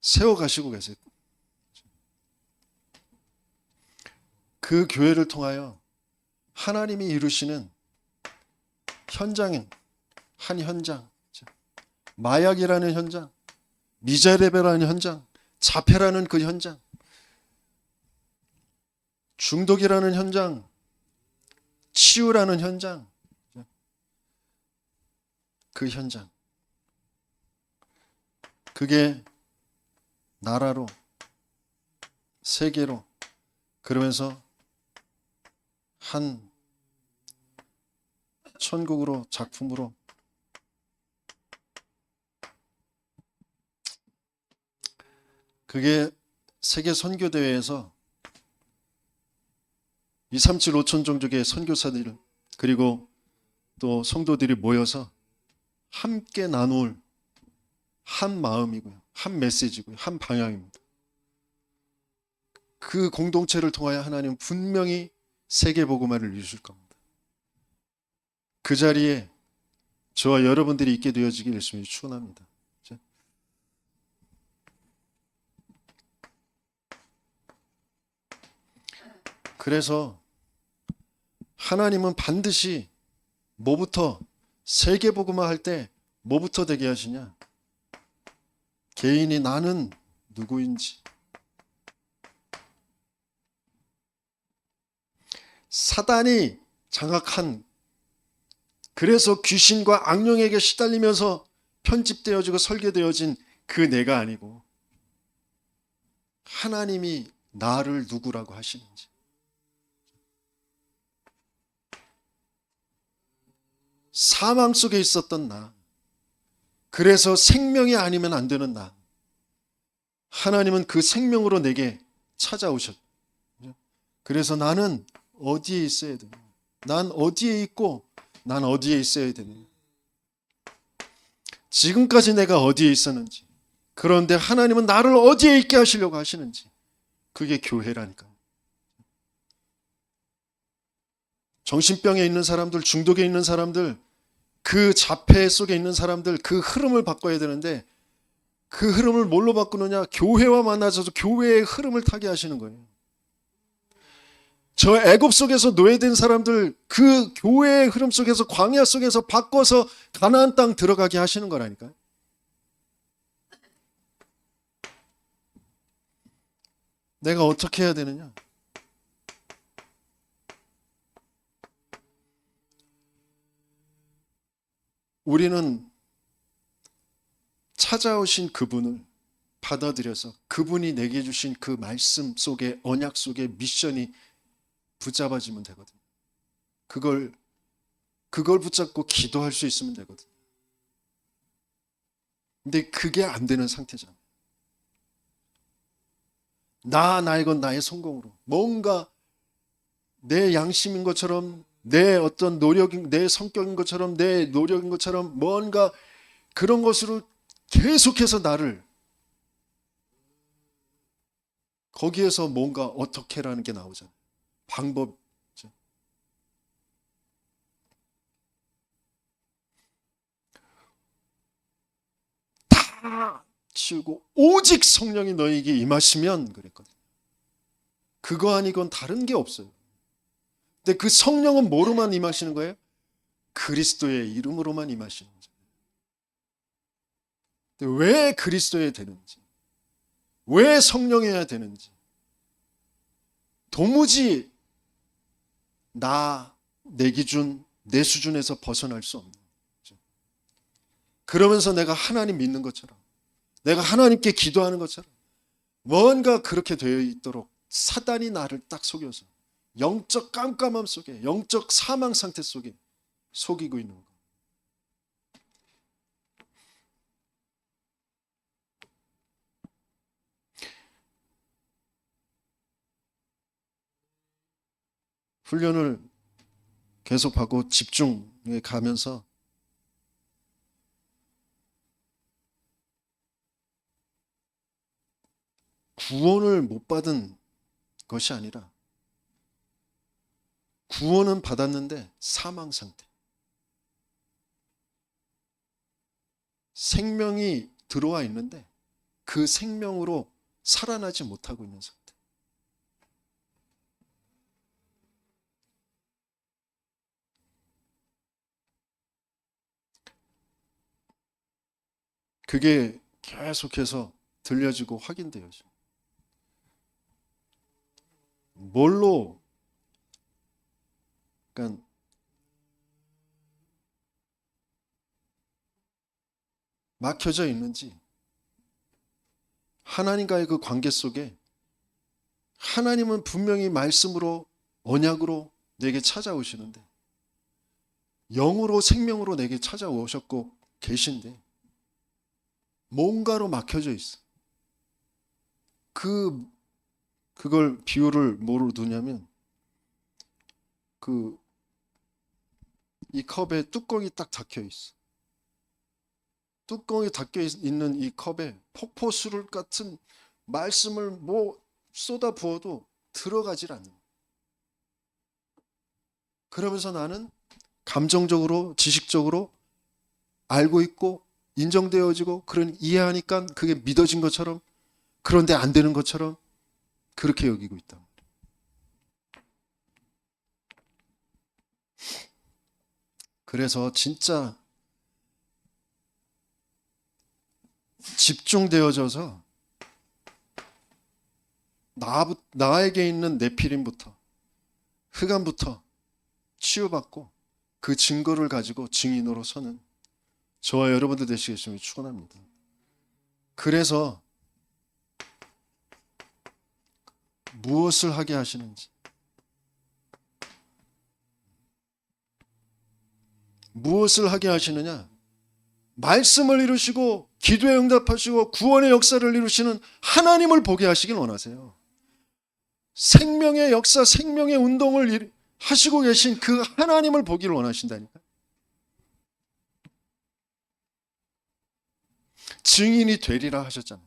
[SPEAKER 1] 세워가시고 계세요. 그 교회를 통하여 하나님이 이루시는 현장인 한 현장, 마약이라는 현장, 미자레베라는 현장, 자폐라는 그 현장, 중독이라는 현장, 치유라는 현장, 그 현장, 그게 나라로, 세계로, 그러면서 한 천국으로, 작품으로 그게 세계 선교대회에서 237 5천 종족의 선교사들 그리고 또 성도들이 모여서 함께 나눌 한 마음이고요. 한 메시지고요. 한 방향입니다. 그 공동체를 통하여 하나님은 분명히 세계복음화를 이루실 겁니다. 그 자리에 저와 여러분들이 있게 되어지길 열심히 축원합니다. 그래서 하나님은 반드시 뭐부터 세계복음화 할 때 뭐부터 되게 하시냐? 개인이 나는 누구인지, 사단이 장악한, 그래서 귀신과 악령에게 시달리면서 편집되어지고 설계되어진 그 내가 아니고 하나님이 나를 누구라고 하시는지, 사망 속에 있었던 나, 그래서 생명이 아니면 안 되는 나, 하나님은 그 생명으로 내게 찾아오셨. 그래서 나는 어디에 있어야 되냐? 난 어디에 있고 난 어디에 있어야 되냐? 지금까지 내가 어디에 있었는지, 그런데 하나님은 나를 어디에 있게 하시려고 하시는지, 그게 교회라니까요. 정신병에 있는 사람들, 중독에 있는 사람들, 그 자폐 속에 있는 사람들, 그 흐름을 바꿔야 되는데 그 흐름을 뭘로 바꾸느냐? 교회와 만나셔서 교회의 흐름을 타게 하시는 거예요. 저 애굽 속에서 노예된 사람들 그 교회의 흐름 속에서, 광야 속에서 바꿔서 가나안 땅 들어가게 하시는 거라니까요. 내가 어떻게 해야 되느냐? 우리는 찾아오신 그분을 받아들여서 그분이 내게 주신 그 말씀 속에, 언약 속에 미션이 붙잡아지면 되거든요. 그걸 붙잡고 기도할 수 있으면 되거든요. 근데 그게 안 되는 상태잖아요. 나이건 나의 성공으로 뭔가 내 양심인 것처럼, 내 어떤 노력인, 내 성격인 것처럼, 내 노력인 것처럼 뭔가 그런 것으로 계속해서 나를 거기에서 뭔가 어떻게라는 게 나오잖아요. 방법. 다 치우고 오직 성령이 너에게 임하시면 그랬거든요. 그거 아니건 다른 게 없어요. 근데 그 성령은 뭐로만 임하시는 거예요? 그리스도의 이름으로만 임하시는 거죠. 왜 그리스도여야 되는지, 왜 성령이어야 되는지 도무지 내 기준, 내 수준에서 벗어날 수 없는 거죠. 그러면서 내가 하나님 믿는 것처럼, 내가 하나님께 기도하는 것처럼 뭔가 그렇게 되어 있도록 사단이 나를 딱 속여서 영적 깜깜함 속에, 영적 사망 상태 속에 속이고 있는 거. 훈련을 계속하고 집중에 가면서 구원을 못 받은 것이 아니라 구원은 받았는데 사망 상태. 생명이 들어와 있는데 그 생명으로 살아나지 못하고 있는 상태. 그게 계속해서 들려지고 확인되어져. 뭘로, 그러니까 막혀져 있는지, 하나님과의 그 관계 속에 하나님은 분명히 말씀으로, 언약으로 내게 찾아오시는데, 영으로, 생명으로 내게 찾아오셨고 계신데 뭔가로 막혀져 있어. 그걸 비유를 뭐로 두냐면, 이 컵에 뚜껑이 딱 닫혀 있어. 뚜껑이 닫혀 있는 이 컵에 폭포수를 같은 말씀을 뭐 쏟아 부어도 들어가질 않는. 그러면서 나는 감정적으로, 지식적으로 알고 있고 인정되어지고 그런 이해하니까 그게 믿어진 것처럼, 그런데 안 되는 것처럼 그렇게 여기고 있다. 그래서 진짜 집중되어져서 나에게 있는 네피림부터, 흑암부터 치유받고 그 증거를 가지고 증인으로 서는 저와 여러분들 되시겠음을 축원합니다. 그래서 무엇을 하게 하시는지, 무엇을 하게 하시느냐? 말씀을 이루시고 기도에 응답하시고 구원의 역사를 이루시는 하나님을 보게 하시길 원하세요. 생명의 역사, 생명의 운동을 하시고 계신 그 하나님을 보기를 원하신다니까. 증인이 되리라 하셨잖아요.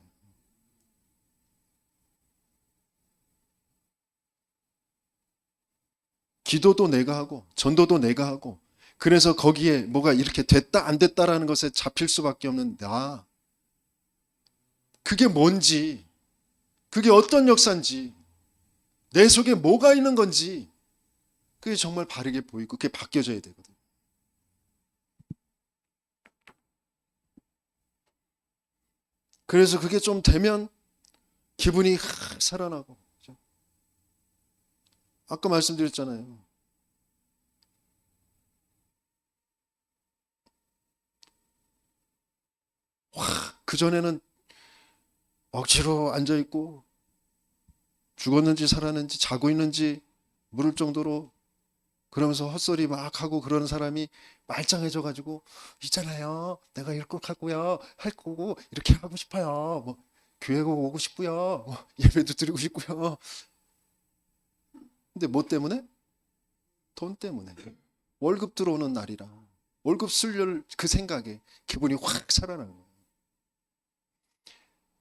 [SPEAKER 1] 기도도 내가 하고 전도도 내가 하고, 그래서 거기에 뭐가 이렇게 됐다 안 됐다라는 것에 잡힐 수밖에 없는 나. 그게 뭔지, 그게 어떤 역사인지, 내 속에 뭐가 있는 건지, 그게 정말 바르게 보이고 그게 바뀌어져야 되거든. 그래서 그게 좀 되면 기분이 살아나고. 아까 말씀드렸잖아요. 그전에는 억지로 앉아있고 죽었는지 살았는지 자고 있는지 물을 정도로, 그러면서 헛소리 막 하고 그러는 사람이 말짱해져 가지고, 있잖아요, 내가 이럴 것 같고요, 할 거고 이렇게 하고 싶어요, 뭐 교회 오고 싶고요, 뭐 예배도 드리고 싶고요. 근데 뭐 때문에? 돈 때문에. 월급 들어오는 날이라 월급 쓸 그 생각에 기분이 확 살아나는 거예요.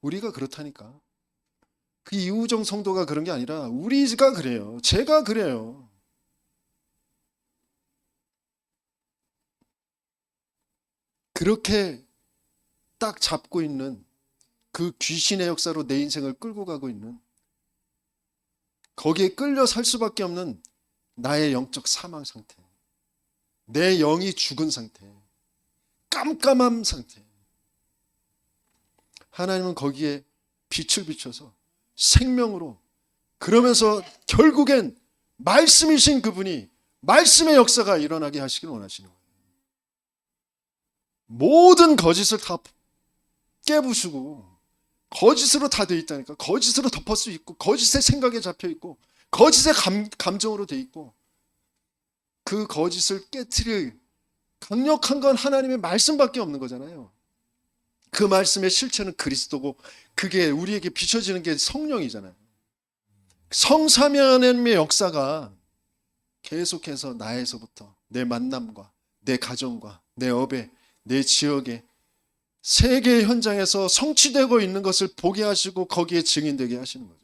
[SPEAKER 1] 우리가 그렇다니까. 그 이우정 성도가 그런 게 아니라 우리가 그래요. 제가 그래요. 그렇게 딱 잡고 있는 그 귀신의 역사로 내 인생을 끌고 가고 있는, 거기에 끌려 살 수밖에 없는 나의 영적 사망 상태, 내 영이 죽은 상태, 깜깜한 상태. 하나님은 거기에 빛을 비춰서 생명으로, 그러면서 결국엔 말씀이신 그분이 말씀의 역사가 일어나게 하시길 원하시는 거예요. 모든 거짓을 다 깨부수고 거짓으로 다 돼 있다니까. 거짓으로 덮을 수 있고, 거짓의 생각에 잡혀 있고, 거짓의 감정으로 돼 있고, 그 거짓을 깨트릴 강력한 건 하나님의 말씀밖에 없는 거잖아요. 그 말씀의 실체는 그리스도고, 그게 우리에게 비춰지는 게 성령이잖아요. 성삼위 하나님의 역사가 계속해서 나에서부터 내 만남과 내 가정과 내 업에, 내 지역에, 세계 현장에서 성취되고 있는 것을 보게 하시고 거기에 증인되게 하시는 거죠.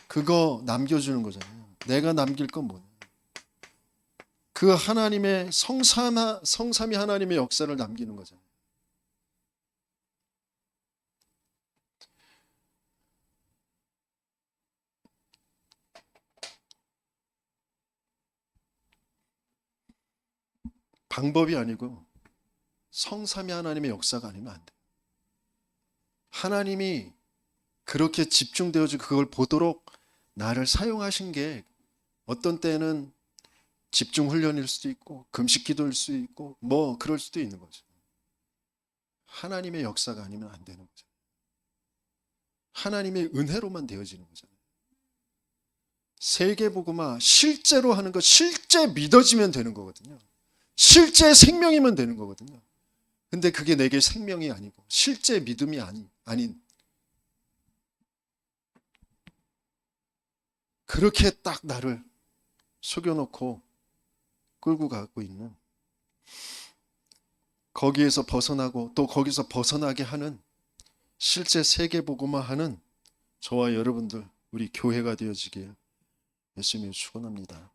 [SPEAKER 1] 그거 남겨주는 거잖아요. 내가 남길 건 뭐냐? 그 하나님의 성삼위 하나님의 역사를 남기는 거잖아요. 방법이 아니고 성삼위 하나님의 역사가 아니면 안 돼요. 하나님이 그렇게 집중되어지고 그걸 보도록 나를 사용하신 게 어떤 때는 집중 훈련일 수도 있고 금식 기도일 수도 있고 뭐 그럴 수도 있는 거죠. 하나님의 역사가 아니면 안 되는 거죠. 하나님의 은혜로만 되어지는 거잖아요. 세계복음화 실제로 하는 거, 실제 믿어지면 되는 거거든요. 실제 생명이면 되는 거거든요. 근데 그게 내게 생명이 아니고 실제 믿음이 아닌 그렇게 딱 나를 속여놓고 끌고 가고 있는, 거기에서 벗어나고 또 거기서 벗어나게 하는, 실제 세계복음화하는 저와 여러분들, 우리 교회가 되어지길 예수님이 축원합니다.